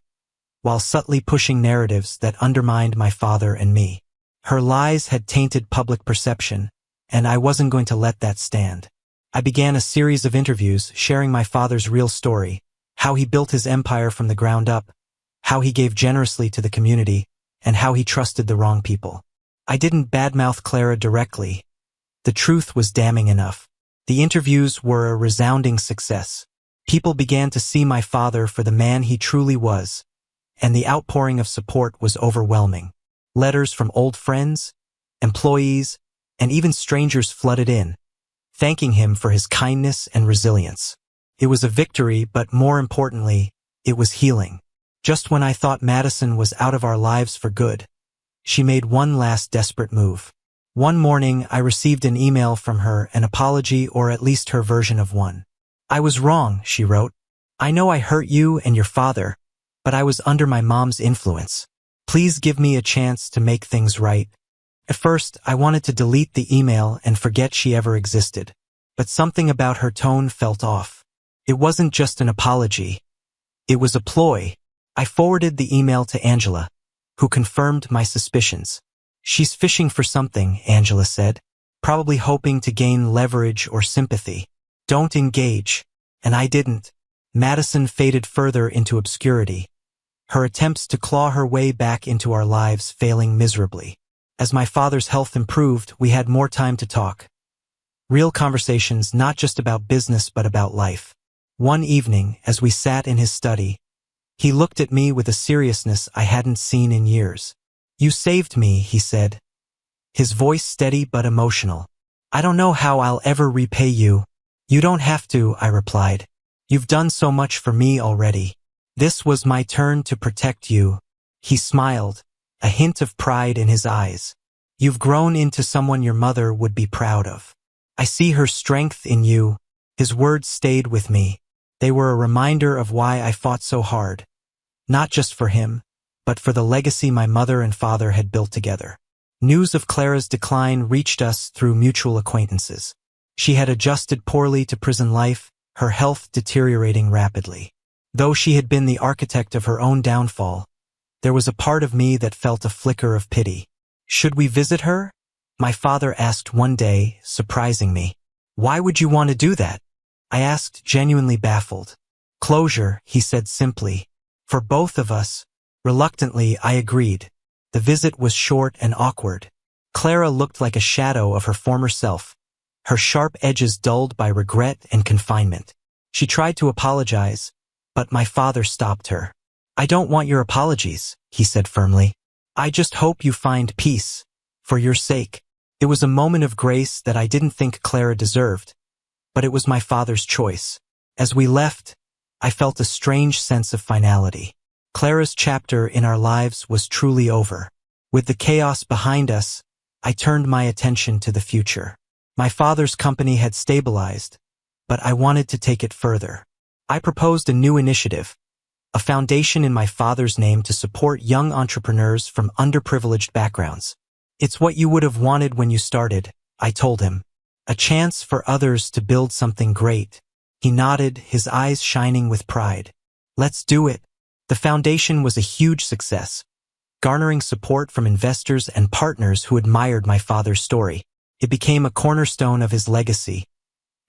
while subtly pushing narratives that undermined my father and me. Her lies had tainted public perception, and I wasn't going to let that stand. I began a series of interviews sharing my father's real story, how he built his empire from the ground up, how he gave generously to the community, and how he trusted the wrong people. I didn't badmouth Clara directly. The truth was damning enough. The interviews were a resounding success. People began to see my father for the man he truly was, and the outpouring of support was overwhelming. Letters from old friends, employees, and even strangers flooded in, thanking him for his kindness and resilience. It was a victory, but more importantly, it was healing. Just when I thought Madison was out of our lives for good, she made one last desperate move. One morning, I received an email from her, an apology, or at least her version of one. "I was wrong," she wrote. "I know I hurt you and your father, but I was under my mom's influence. Please give me a chance to make things right." At first, I wanted to delete the email and forget she ever existed, but something about her tone felt off. It wasn't just an apology. It was a ploy. I forwarded the email to Angela, who confirmed my suspicions. "She's fishing for something," Angela said, "probably hoping to gain leverage or sympathy. Don't engage." And I didn't. Madison faded further into obscurity, her attempts to claw her way back into our lives failing miserably. As my father's health improved, we had more time to talk. Real conversations, not just about business but about life. One evening, as we sat in his study, he looked at me with a seriousness I hadn't seen in years. "You saved me," he said, his voice steady but emotional. "I don't know how I'll ever repay you." "You don't have to," I replied. "You've done so much for me already. This was my turn to protect you." He smiled, a hint of pride in his eyes. "You've grown into someone your mother would be proud of. I see her strength in you." His words stayed with me. They were a reminder of why I fought so hard. Not just for him, but for the legacy my mother and father had built together. News of Clara's decline reached us through mutual acquaintances. She had adjusted poorly to prison life, her health deteriorating rapidly. Though she had been the architect of her own downfall, there was a part of me that felt a flicker of pity. "Should we visit her?" my father asked one day, surprising me. "Why would you want to do that?" I asked, genuinely baffled. "Closure," he said simply. "For both of us." Reluctantly, I agreed. The visit was short and awkward. Clara looked like a shadow of her former self, her sharp edges dulled by regret and confinement. She tried to apologize, but my father stopped her. "I don't want your apologies," he said firmly. "I just hope you find peace, for your sake." It was a moment of grace that I didn't think Clara deserved, but it was my father's choice. As we left, I felt a strange sense of finality. Clara's chapter in our lives was truly over. With the chaos behind us, I turned my attention to the future. My father's company had stabilized, but I wanted to take it further. I proposed a new initiative, a foundation in my father's name to support young entrepreneurs from underprivileged backgrounds. "It's what you would have wanted when you started," I told him. "A chance for others to build something great." He nodded, his eyes shining with pride. "Let's do it." The foundation was a huge success, garnering support from investors and partners who admired my father's story. It became a cornerstone of his legacy,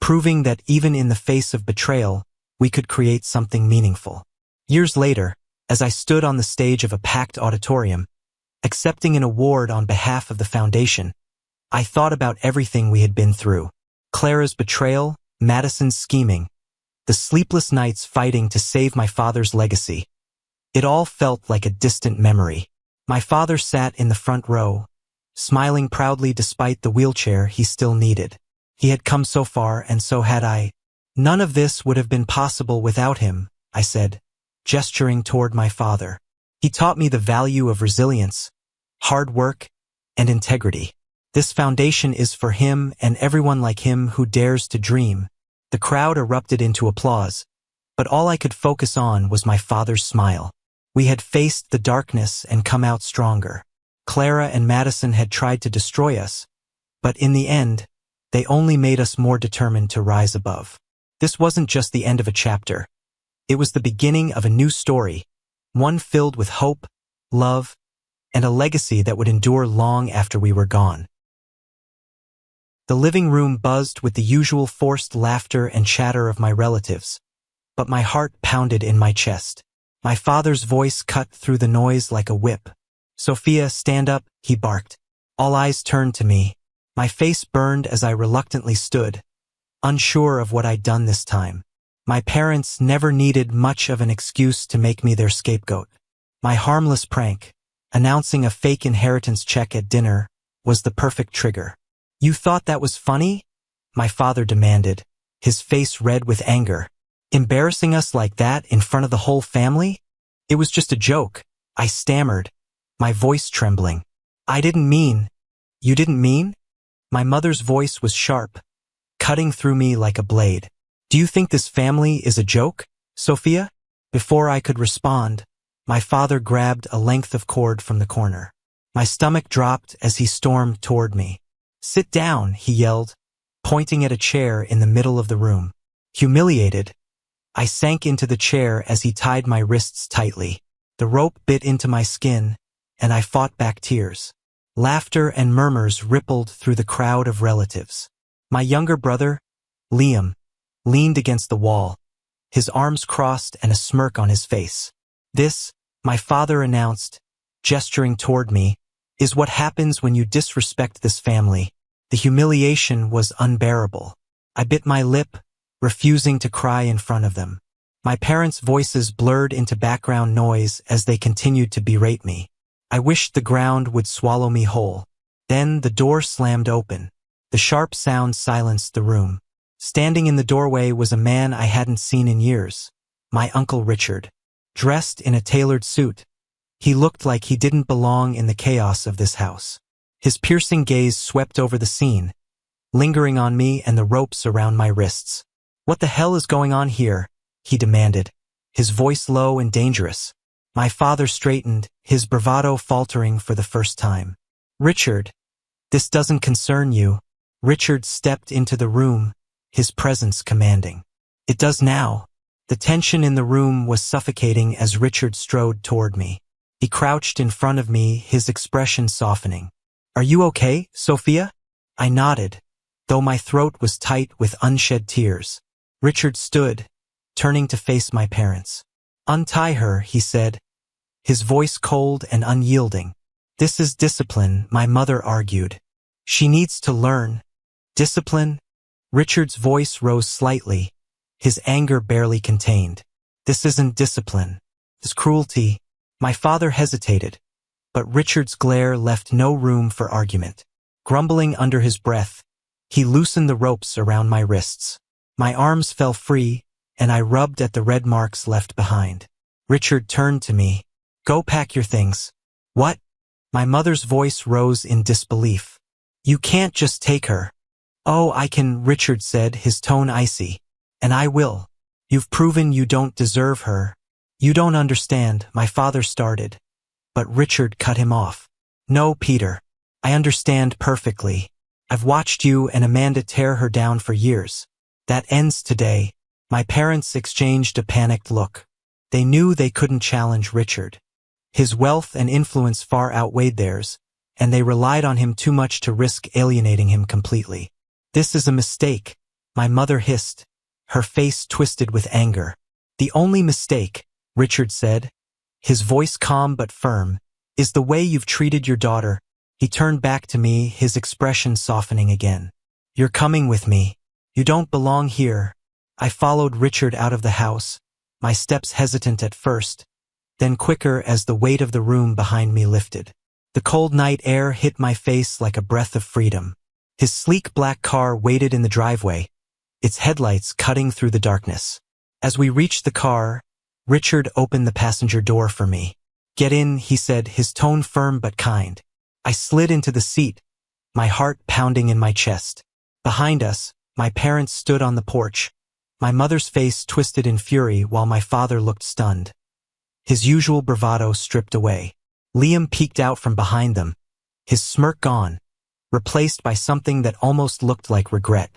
proving that even in the face of betrayal, we could create something meaningful. Years later, as I stood on the stage of a packed auditorium, accepting an award on behalf of the foundation, I thought about everything we had been through. Clara's betrayal, Madison's scheming, the sleepless nights fighting to save my father's legacy. It all felt like a distant memory. My father sat in the front row, smiling proudly despite the wheelchair he still needed. He had come so far, and so had I. "None of this would have been possible without him," I said, gesturing toward my father. "He taught me the value of resilience, hard work, and integrity. This foundation is for him and everyone like him who dares to dream." The crowd erupted into applause, but all I could focus on was my father's smile. We had faced the darkness and come out stronger. Clara and Madison had tried to destroy us, but in the end, they only made us more determined to rise above. This wasn't just the end of a chapter. It was the beginning of a new story, one filled with hope, love, and a legacy that would endure long after we were gone. The living room buzzed with the usual forced laughter and chatter of my relatives, but my heart pounded in my chest. My father's voice cut through the noise like a whip. "Sophia, stand up," he barked. All eyes turned to me. My face burned as I reluctantly stood, unsure of what I'd done this time. My parents never needed much of an excuse to make me their scapegoat. My harmless prank, announcing a fake inheritance check at dinner, was the perfect trigger. You thought that was funny? My father demanded, his face red with anger. Embarrassing us like that in front of the whole family? It was just a joke, I stammered, my voice trembling. I didn't mean. You didn't mean? My mother's voice was sharp, cutting through me like a blade. Do you think this family is a joke, Sophia? Before I could respond, my father grabbed a length of cord from the corner. My stomach dropped as he stormed toward me. Sit down, he yelled, pointing at a chair in the middle of the room. Humiliated, I sank into the chair as he tied my wrists tightly. The rope bit into my skin, and I fought back tears. Laughter and murmurs rippled through the crowd of relatives. My younger brother, Liam, leaned against the wall, his arms crossed and a smirk on his face. This, my father announced, gesturing toward me, is what happens when you disrespect this family. The humiliation was unbearable. I bit my lip, refusing to cry in front of them. My parents' voices blurred into background noise as they continued to berate me. I wished the ground would swallow me whole. Then the door slammed open. The sharp sound silenced the room. Standing in the doorway was a man I hadn't seen in years, my Uncle Richard. Dressed in a tailored suit, he looked like he didn't belong in the chaos of this house. His piercing gaze swept over the scene, lingering on me and the ropes around my wrists. What the hell is going on here? He demanded, his voice low and dangerous. My father straightened, his bravado faltering for the first time. Richard, this doesn't concern you. Richard stepped into the room, his presence commanding. It does now. The tension in the room was suffocating as Richard strode toward me. He crouched in front of me, his expression softening. Are you okay, Sophia? I nodded, though my throat was tight with unshed tears. Richard stood, turning to face my parents. Untie her, he said, his voice cold and unyielding. This is discipline, my mother argued. She needs to learn. Discipline? Richard's voice rose slightly, his anger barely contained. This isn't discipline. It's cruelty. My father hesitated, but Richard's glare left no room for argument. Grumbling under his breath, he loosened the ropes around my wrists. My arms fell free, and I rubbed at the red marks left behind. Richard turned to me. Go pack your things. What? My mother's voice rose in disbelief. You can't just take her. Oh, I can, Richard said, his tone icy. And I will. You've proven you don't deserve her. You don't understand, my father started. But Richard cut him off. No, Peter. I understand perfectly. I've watched you and Amanda tear her down for years. That ends today. My parents exchanged a panicked look. They knew they couldn't challenge Richard. His wealth and influence far outweighed theirs, and they relied on him too much to risk alienating him completely. This is a mistake, my mother hissed, her face twisted with anger. The only mistake, Richard said, his voice calm but firm, is the way you've treated your daughter. He turned back to me, his expression softening again. You're coming with me. You don't belong here. I followed Richard out of the house, my steps hesitant at first, then quicker as the weight of the room behind me lifted. The cold night air hit my face like a breath of freedom. His sleek black car waited in the driveway, its headlights cutting through the darkness. As we reached the car, Richard opened the passenger door for me. Get in, he said, his tone firm but kind. I slid into the seat, my heart pounding in my chest. Behind us, my parents stood on the porch, my mother's face twisted in fury while my father looked stunned. His usual bravado stripped away. Liam peeked out from behind them, his smirk gone, replaced by something that almost looked like regret.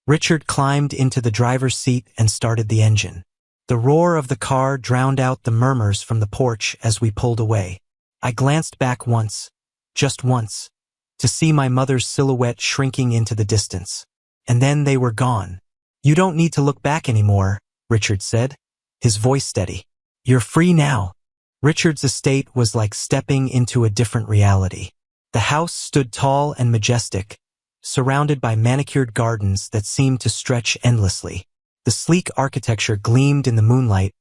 Richard climbed into the driver's seat and started the engine. The roar of the car drowned out the murmurs from the porch as we pulled away. I glanced back once, just once, to see my mother's silhouette shrinking into the distance. And then they were gone. You don't need to look back anymore, Richard said, his voice steady. You're free now. Richard's estate was like stepping into a different reality. The house stood tall and majestic, surrounded by manicured gardens that seemed to stretch endlessly. The sleek architecture gleamed in the moonlight,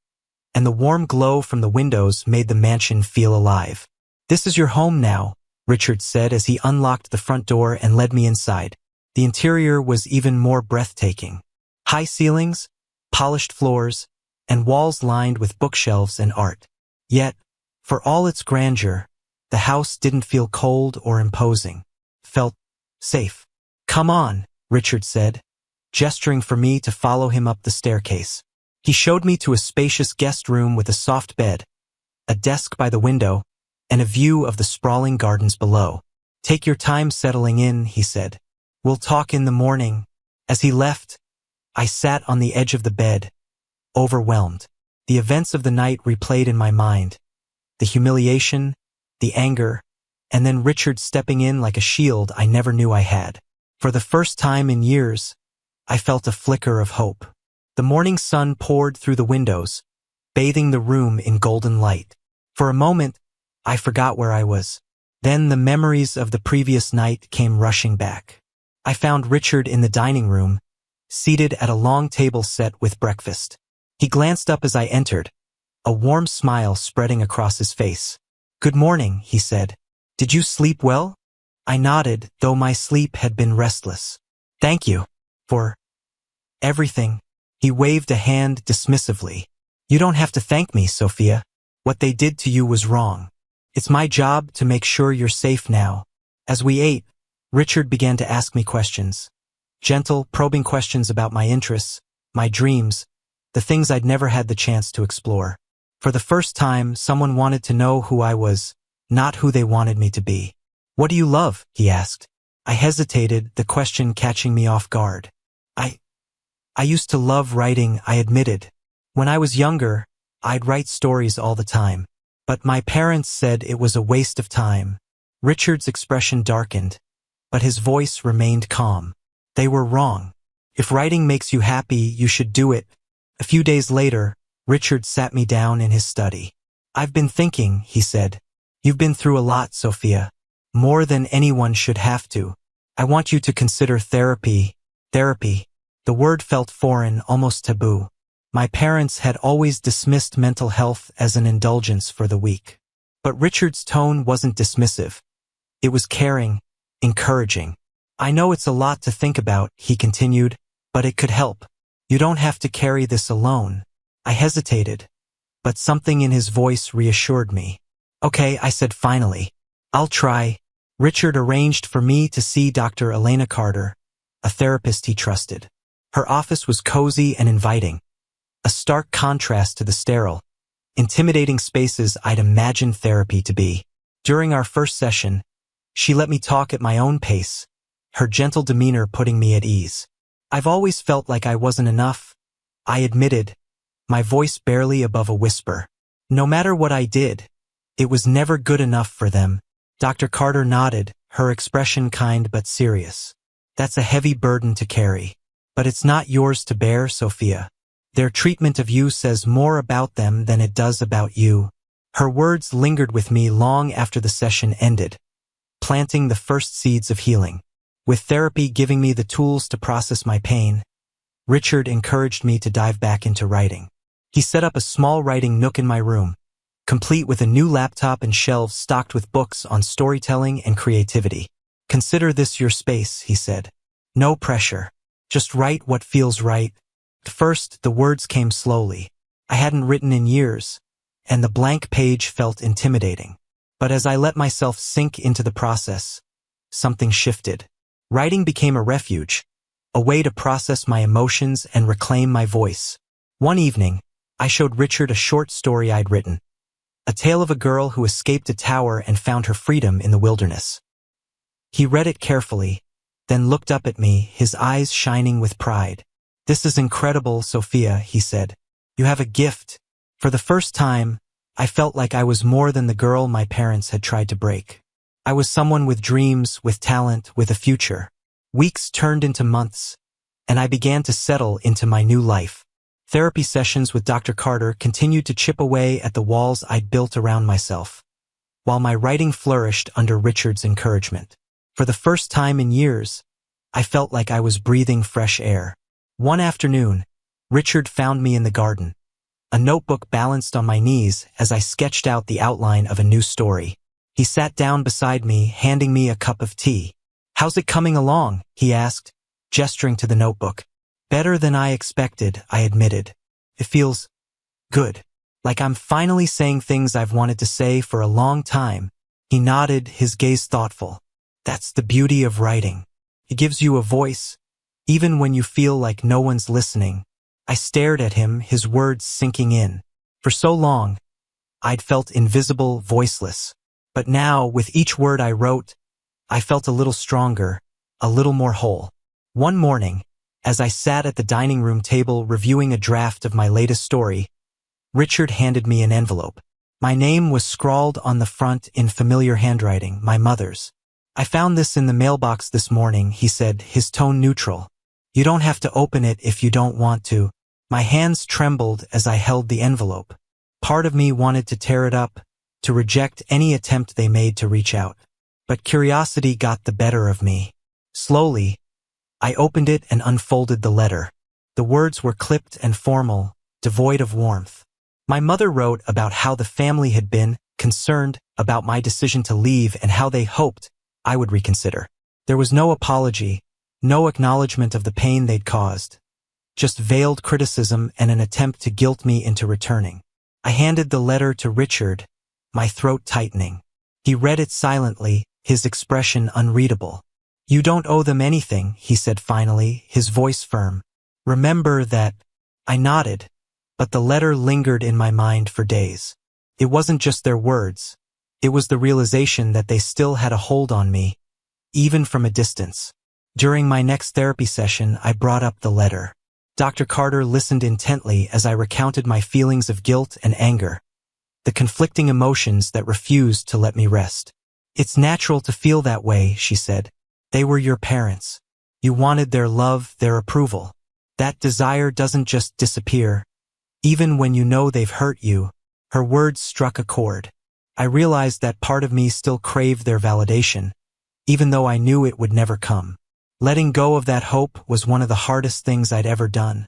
and the warm glow from the windows made the mansion feel alive. "This is your home now," Richard said as he unlocked the front door and led me inside. The interior was even more breathtaking. High ceilings, polished floors, and walls lined with bookshelves and art. Yet, for all its grandeur, the house didn't feel cold or imposing. It felt safe. "Come on," Richard said, gesturing for me to follow him up the staircase. He showed me to a spacious guest room with a soft bed, a desk by the window, and a view of the sprawling gardens below. "Take your time settling in," he said. "We'll talk in the morning." As he left, I sat on the edge of the bed, overwhelmed. The events of the night replayed in my mind. The humiliation, the anger, and then Richard stepping in like a shield I never knew I had. For the first time in years, I felt a flicker of hope. The morning sun poured through the windows, bathing the room in golden light. For a moment, I forgot where I was. Then the memories of the previous night came rushing back. I found Richard in the dining room, seated at a long table set with breakfast. He glanced up as I entered, a warm smile spreading across his face. "Good morning," he said. "Did you sleep well?" I nodded, though my sleep had been restless. "Thank you for everything." He waved a hand dismissively. "You don't have to thank me, Sophia. What they did to you was wrong. It's my job to make sure you're safe now." As we ate, Richard began to ask me questions. Gentle, probing questions about my interests, my dreams, the things I'd never had the chance to explore. For the first time, someone wanted to know who I was, not who they wanted me to be. "What do you love?" he asked. I hesitated, the question catching me off guard. I used to love writing, I admitted. When I was younger, I'd write stories all the time. But my parents said it was a waste of time. Richard's expression darkened, but his voice remained calm. They were wrong. If writing makes you happy, you should do it. A few days later, Richard sat me down in his study. "I've been thinking," he said. "You've been through a lot, Sophia. More than anyone should have to. I want you to consider therapy." Therapy. The word felt foreign, almost taboo. My parents had always dismissed mental health as an indulgence for the weak. But Richard's tone wasn't dismissive. It was caring, encouraging. "I know it's a lot to think about," he continued, "but it could help. You don't have to carry this alone." I hesitated, but something in his voice reassured me. "Okay," I said finally. "I'll try." Richard arranged for me to see Dr. Elena Carter, a therapist he trusted. Her office was cozy and inviting, a stark contrast to the sterile, intimidating spaces I'd imagined therapy to be. During our first session, she let me talk at my own pace, her gentle demeanor putting me at ease. "I've always felt like I wasn't enough," I admitted, my voice barely above a whisper. "No matter what I did, it was never good enough for them." Dr. Carter nodded, her expression kind but serious. "That's a heavy burden to carry. But it's not yours to bear, Sophia. Their treatment of you says more about them than it does about you." Her words lingered with me long after the session ended, planting the first seeds of healing. With therapy giving me the tools to process my pain, Richard encouraged me to dive back into writing. He set up a small writing nook in my room, complete with a new laptop and shelves stocked with books on storytelling and creativity. "Consider this your space," he said. "No pressure. Just write what feels right." At first, the words came slowly. I hadn't written in years, and the blank page felt intimidating. But as I let myself sink into the process, something shifted. Writing became a refuge, a way to process my emotions and reclaim my voice. One evening, I showed Richard a short story I'd written, a tale of a girl who escaped a tower and found her freedom in the wilderness. He read it carefully, then looked up at me, his eyes shining with pride. "This is incredible, Sophia," he said. "You have a gift." For the first time, I felt like I was more than the girl my parents had tried to break. I was someone with dreams, with talent, with a future. Weeks turned into months, and I began to settle into my new life. Therapy sessions with Dr. Carter continued to chip away at the walls I'd built around myself. while my writing flourished under Richard's encouragement. For the first time in years, I felt like I was breathing fresh air. One afternoon, Richard found me in the garden, a notebook balanced on my knees as I sketched out the outline of a new story. He sat down beside me, handing me a cup of tea. "How's it coming along?" he asked, gesturing to the notebook. "Better than I expected," I admitted. "It feels good. Like I'm finally saying things I've wanted to say for a long time." He nodded, his gaze thoughtful. "That's the beauty of writing. It gives you a voice, even when you feel like no one's listening." I stared at him, his words sinking in. For so long, I'd felt invisible, voiceless. But now, with each word I wrote, I felt a little stronger, a little more whole. One morning, as I sat at the dining room table reviewing a draft of my latest story, Richard handed me an envelope. My name was scrawled on the front in familiar handwriting, my mother's. "I found this in the mailbox this morning," he said, his tone neutral. "You don't have to open it if you don't want to." My hands trembled as I held the envelope. Part of me wanted to tear it up, to reject any attempt they made to reach out. But curiosity got the better of me. Slowly, I opened it and unfolded the letter. The words were clipped and formal, devoid of warmth. My mother wrote about how the family had been concerned about my decision to leave and how they hoped I would reconsider. There was no apology, no acknowledgement of the pain they'd caused, just veiled criticism and an attempt to guilt me into returning. I handed the letter to Richard, my throat tightening. He read it silently, his expression unreadable. "You don't owe them anything," he said finally, his voice firm. "Remember that." I nodded, but the letter lingered in my mind for days. It wasn't just their words. It was the realization that they still had a hold on me, even from a distance. During my next therapy session, I brought up the letter. Dr. Carter listened intently as I recounted my feelings of guilt and anger, the conflicting emotions that refused to let me rest. "It's natural to feel that way," she said. "They were your parents. You wanted their love, their approval. That desire doesn't just disappear, even when you know they've hurt you." Her words struck a chord. I realized that part of me still craved their validation, even though I knew it would never come. Letting go of that hope was one of the hardest things I'd ever done,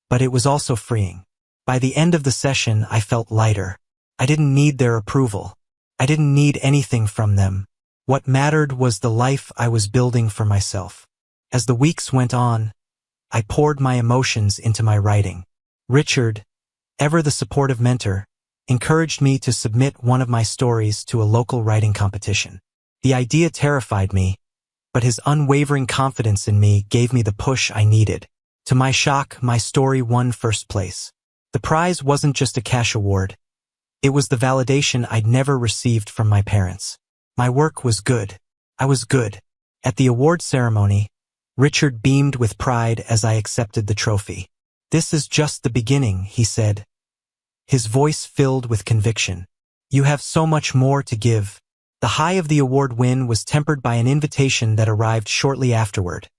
but it was also freeing. By the end of the session, I felt lighter. I didn't need their approval. I didn't need anything from them. What mattered was the life I was building for myself. As the weeks went on, I poured my emotions into my writing. Richard, ever the supportive mentor, encouraged me to submit one of my stories to a local writing competition. The idea terrified me, but his unwavering confidence in me gave me the push I needed. To my shock, my story won first place. The prize wasn't just a cash award. It was the validation I'd never received from my parents. My work was good. I was good. At the award ceremony, Richard beamed with pride as I accepted the trophy. "This is just the beginning," he said, his voice filled with conviction. "You have so much more to give." The high of the award win was tempered by an invitation that arrived shortly afterward,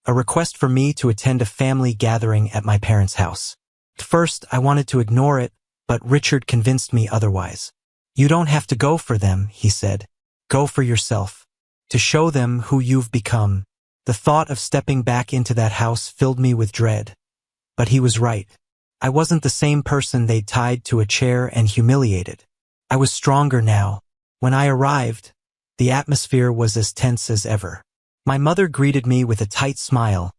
a request for me to attend a family gathering at my parents' house. At first, I wanted to ignore it, but Richard convinced me otherwise. "You don't have to go for them," he said. "Go for yourself. To show them who you've become." The thought of stepping back into that house filled me with dread. But he was right. I wasn't the same person they'd tied to a chair and humiliated. I was stronger now. When I arrived, the atmosphere was as tense as ever. My mother greeted me with a tight smile,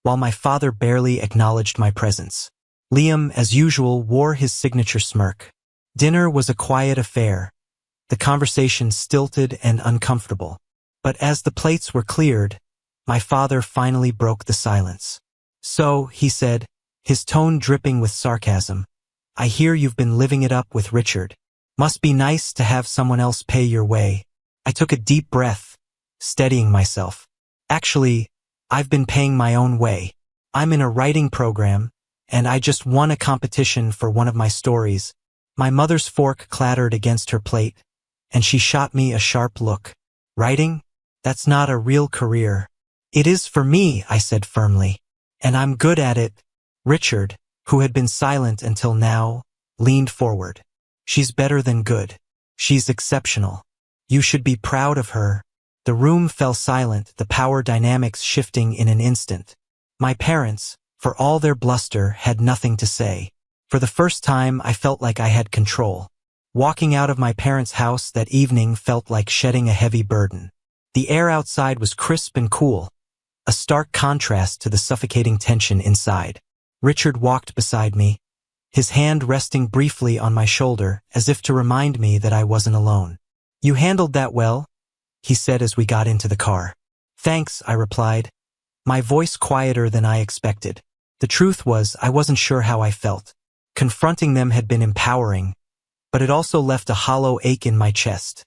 while my father barely acknowledged my presence. Liam, as usual, wore his signature smirk. Dinner was a quiet affair, the conversation stilted and uncomfortable. But as the plates were cleared, my father finally broke the silence. "So," he said, his tone dripping with sarcasm, "I hear you've been living it up with Richard. Must be nice to have someone else pay your way." I took a deep breath, steadying myself. "Actually, I've been paying my own way. I'm in a writing program, and I just won a competition for one of my stories." My mother's fork clattered against her plate, and she shot me a sharp look. "Writing? That's not a real career." "It is for me," I said firmly, "and I'm good at it." Richard, who had been silent until now, leaned forward. "She's better than good. She's exceptional. You should be proud of her." The room fell silent, the power dynamics shifting in an instant. My parents, for all their bluster, had nothing to say. For the first time, I felt like I had control. Walking out of my parents' house that evening felt like shedding a heavy burden. The air outside was crisp and cool, a stark contrast to the suffocating tension inside. Richard walked beside me, his hand resting briefly on my shoulder as if to remind me that I wasn't alone. "You handled that well," he said as we got into the car. "Thanks," I replied, my voice quieter than I expected. The truth was, I wasn't sure how I felt. Confronting them had been empowering, but it also left a hollow ache in my chest,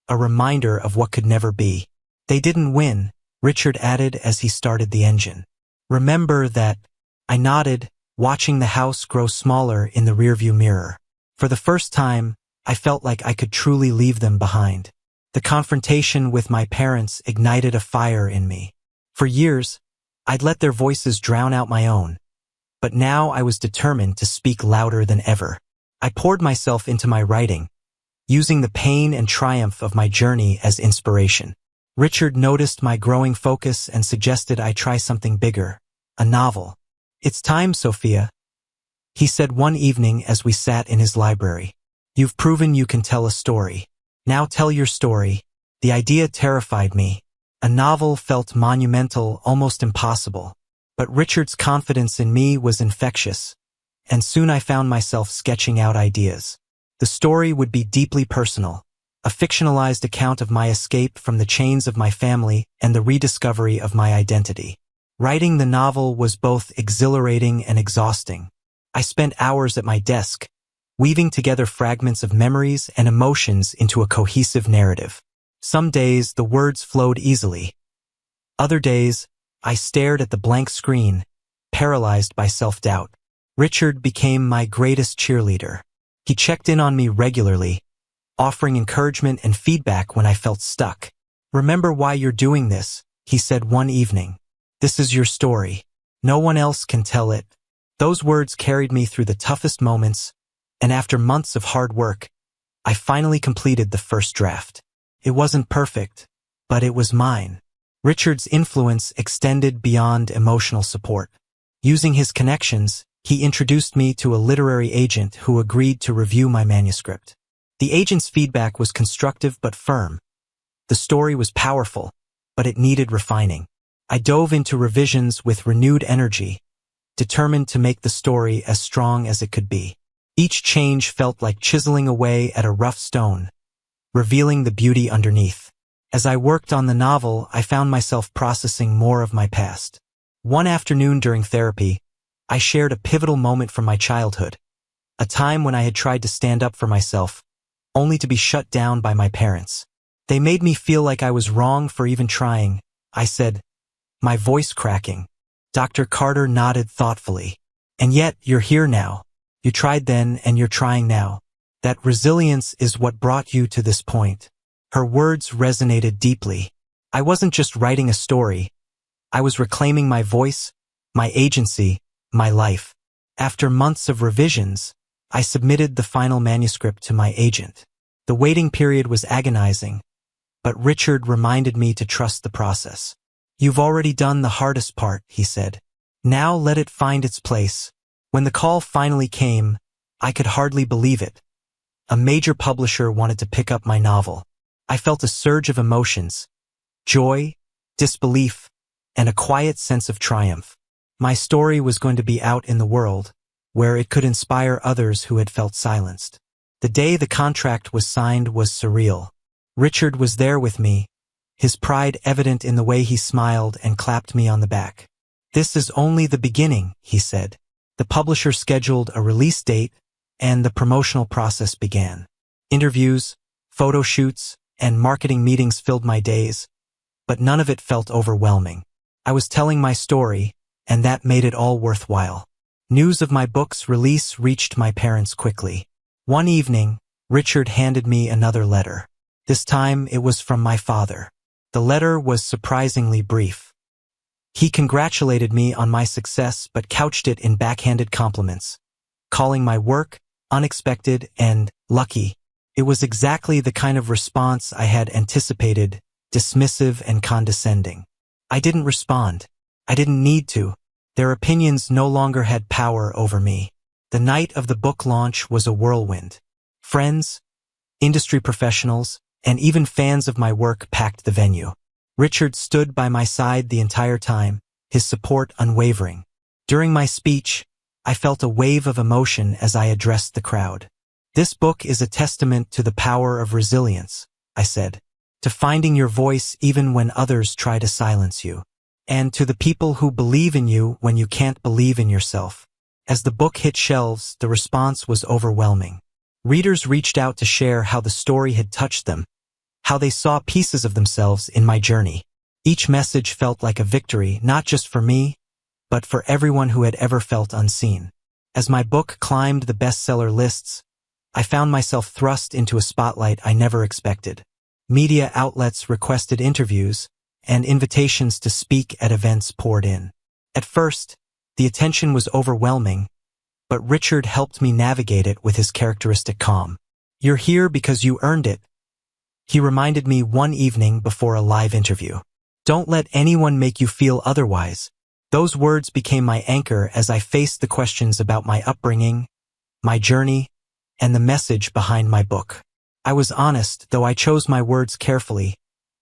a reminder of what could never be. "They didn't win," Richard added as he started the engine. "Remember that." I nodded, watching the house grow smaller in the rearview mirror. For the first time, I felt like I could truly leave them behind. The confrontation with my parents ignited a fire in me. For years, I'd let their voices drown out my own, but now I was determined to speak louder than ever. I poured myself into my writing, using the pain and triumph of my journey as inspiration. Richard noticed my growing focus and suggested I try something bigger, a novel. "It's time, Sophia," he said one evening as we sat in his library. "You've proven you can tell a story. Now tell your story." The idea terrified me. A novel felt monumental, almost impossible. But Richard's confidence in me was infectious, and soon I found myself sketching out ideas. The story would be deeply personal, a fictionalized account of my escape from the chains of my family and the rediscovery of my identity. Writing the novel was both exhilarating and exhausting. I spent hours at my desk, weaving together fragments of memories and emotions into a cohesive narrative. Some days the words flowed easily. Other days, I stared at the blank screen, paralyzed by self-doubt. Richard became my greatest cheerleader. He checked in on me regularly, offering encouragement and feedback when I felt stuck. "Remember why you're doing this," he said one evening. "This is your story. No one else can tell it." Those words carried me through the toughest moments, and after months of hard work, I finally completed the first draft. It wasn't perfect, but it was mine. Richard's influence extended beyond emotional support. Using his connections, he introduced me to a literary agent who agreed to review my manuscript. The agent's feedback was constructive but firm. The story was powerful, but it needed refining. I dove into revisions with renewed energy, determined to make the story as strong as it could be. Each change felt like chiseling away at a rough stone, revealing the beauty underneath. As I worked on the novel, I found myself processing more of my past. One afternoon during therapy, I shared a pivotal moment from my childhood, a time when I had tried to stand up for myself, only to be shut down by my parents. "They made me feel like I was wrong for even trying," I said, my voice cracking. Dr. Carter nodded thoughtfully. "And yet, you're here now. You tried then, and you're trying now. That resilience is what brought you to this point." Her words resonated deeply. I wasn't just writing a story. I was reclaiming my voice, my agency, my life. After months of revisions, I submitted the final manuscript to my agent. The waiting period was agonizing, but Richard reminded me to trust the process. "You've already done the hardest part," he said. "Now let it find its place." When the call finally came, I could hardly believe it. A major publisher wanted to pick up my novel. I felt a surge of emotions, joy, disbelief, and a quiet sense of triumph. My story was going to be out in the world, where it could inspire others who had felt silenced. The day the contract was signed was surreal. Richard was there with me, his pride evident in the way he smiled and clapped me on the back. "This is only the beginning," he said. The publisher scheduled a release date, and the promotional process began. Interviews, photo shoots, and marketing meetings filled my days, but none of it felt overwhelming. I was telling my story, and that made it all worthwhile. News of my book's release reached my parents quickly. One evening, Richard handed me another letter. This time it was from my father. The letter was surprisingly brief. He congratulated me on my success but couched it in backhanded compliments, calling my work unexpected and lucky. It was exactly the kind of response I had anticipated, dismissive and condescending. I didn't respond. I didn't need to. Their opinions no longer had power over me. The night of the book launch was a whirlwind. Friends, industry professionals, and even fans of my work packed the venue. Richard stood by my side the entire time, his support unwavering. During my speech, I felt a wave of emotion as I addressed the crowd. This book is a testament to the power of resilience, I said, to finding your voice even when others try to silence you, and to the people who believe in you when you can't believe in yourself. As the book hit shelves, the response was overwhelming. Readers reached out to share how the story had touched them, how they saw pieces of themselves in my journey. Each message felt like a victory, not just for me, but for everyone who had ever felt unseen. As my book climbed the bestseller lists, I found myself thrust into a spotlight I never expected. Media outlets requested interviews, and invitations to speak at events poured in. At first, the attention was overwhelming, but Richard helped me navigate it with his characteristic calm. "You're here because you earned it," he reminded me one evening before a live interview. "Don't let anyone make you feel otherwise." Those words became my anchor as I faced the questions about my upbringing, my journey, and the message behind my book. I was honest, though I chose my words carefully,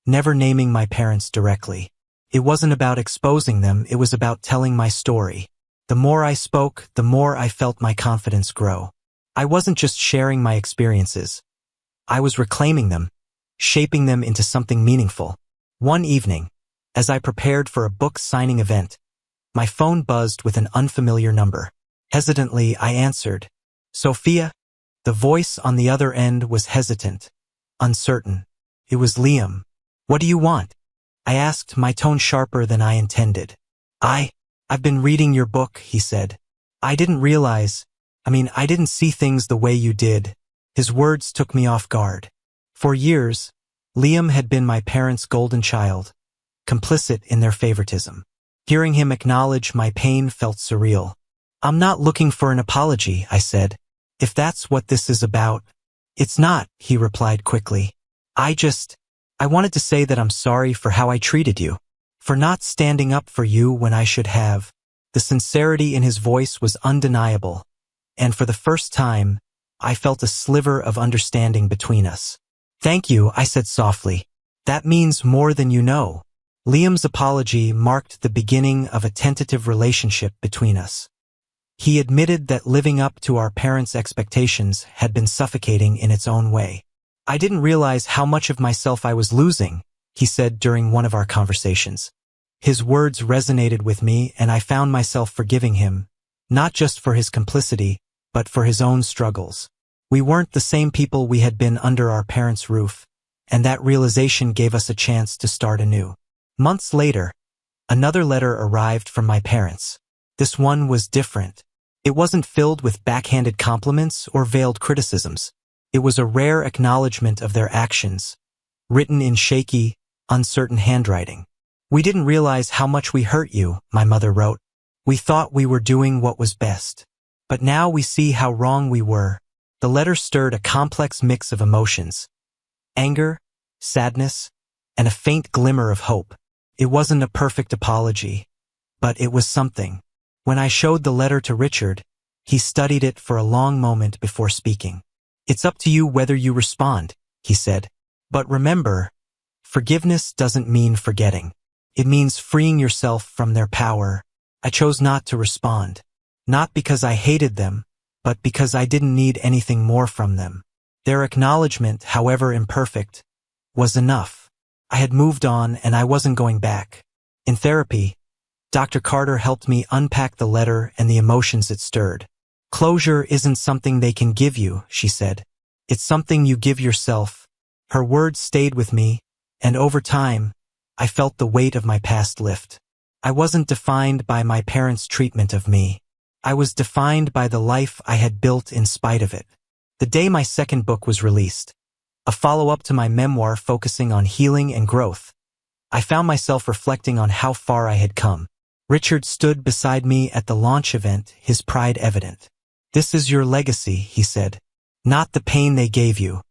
never naming my parents directly. It wasn't about exposing them, it was about telling my story. The more I spoke, the more I felt my confidence grow. I wasn't just sharing my experiences. I was reclaiming them, shaping them into something meaningful. One evening, as I prepared for a book signing event, my phone buzzed with an unfamiliar number. Hesitantly, I answered. "Sophia?" The voice on the other end was hesitant, uncertain. It was Liam. "What do you want?" I asked, my tone sharper than I intended. I've been reading your book," he said. I didn't see things the way you did." His words took me off guard. For years, Liam had been my parents' golden child, complicit in their favoritism. Hearing him acknowledge my pain felt surreal. "I'm not looking for an apology," I said. "If that's what this is about." "It's not," he replied quickly. I wanted to say that I'm sorry for how I treated you, for not standing up for you when I should have." The sincerity in his voice was undeniable, and for the first time, I felt a sliver of understanding between us. "Thank you," I said softly. "That means more than you know." Liam's apology marked the beginning of a tentative relationship between us. He admitted that living up to our parents' expectations had been suffocating in its own way. "I didn't realize how much of myself I was losing," he said during one of our conversations. His words resonated with me, and I found myself forgiving him, not just for his complicity, but for his own struggles. We weren't the same people we had been under our parents' roof, and that realization gave us a chance to start anew. Months later, another letter arrived from my parents. This one was different. It wasn't filled with backhanded compliments or veiled criticisms. It was a rare acknowledgement of their actions, written in shaky, uncertain handwriting. "We didn't realize how much we hurt you," my mother wrote. "We thought we were doing what was best. But now we see how wrong we were." The letter stirred a complex mix of emotions: anger, sadness, and a faint glimmer of hope. It wasn't a perfect apology, but it was something. When I showed the letter to Richard, he studied it for a long moment before speaking. "It's up to you whether you respond," he said. "But remember, forgiveness doesn't mean forgetting. It means freeing yourself from their power." I chose not to respond. Not because I hated them, but because I didn't need anything more from them. Their acknowledgement, however imperfect, was enough. I had moved on, and I wasn't going back. In therapy, Dr. Carter helped me unpack the letter and the emotions it stirred. "Closure isn't something they can give you," she said. "It's something you give yourself." Her words stayed with me, and over time, I felt the weight of my past lift. I wasn't defined by my parents' treatment of me. I was defined by the life I had built in spite of it. The day my second book was released, a follow-up to my memoir focusing on healing and growth, I found myself reflecting on how far I had come. Richard stood beside me at the launch event, his pride evident. "This is your legacy," he said. "Not the pain they gave you,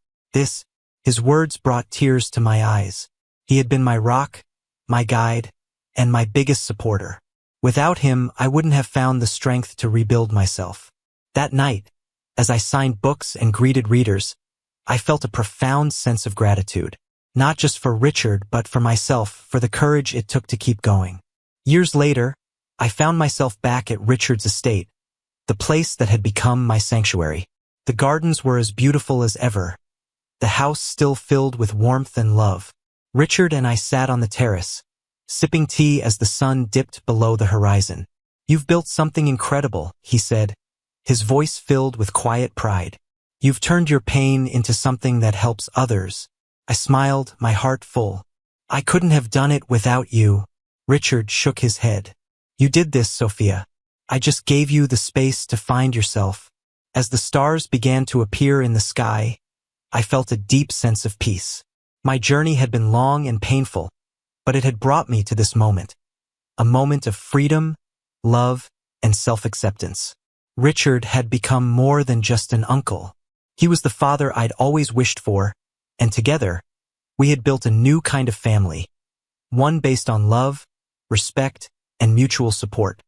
His words brought tears to my eyes. He had been my rock, my guide, and my biggest supporter. Without him, I wouldn't have found the strength to rebuild myself. That night, as I signed books and greeted readers, I felt a profound sense of gratitude. Not just for Richard, but for myself, for the courage it took to keep going. Years later, I found myself back at Richard's estate, the place that had become my sanctuary. The gardens were as beautiful as ever, the house still filled with warmth and love. Richard and I sat on the terrace, sipping tea as the sun dipped below the horizon. "You've built something incredible," he said, his voice filled with quiet pride. "You've turned your pain into something that helps others." I smiled, my heart full. "I couldn't have done it without you." Richard shook his head. "You did this, Sophia. I just gave you the space to find yourself." As the stars began to appear in the sky, I felt a deep sense of peace. My journey had been long and painful, but it had brought me to this moment. A moment of freedom, love, and self-acceptance. Richard had become more than just an uncle. He was the father I'd always wished for, and together, we had built a new kind of family. One based on love, respect, and mutual support.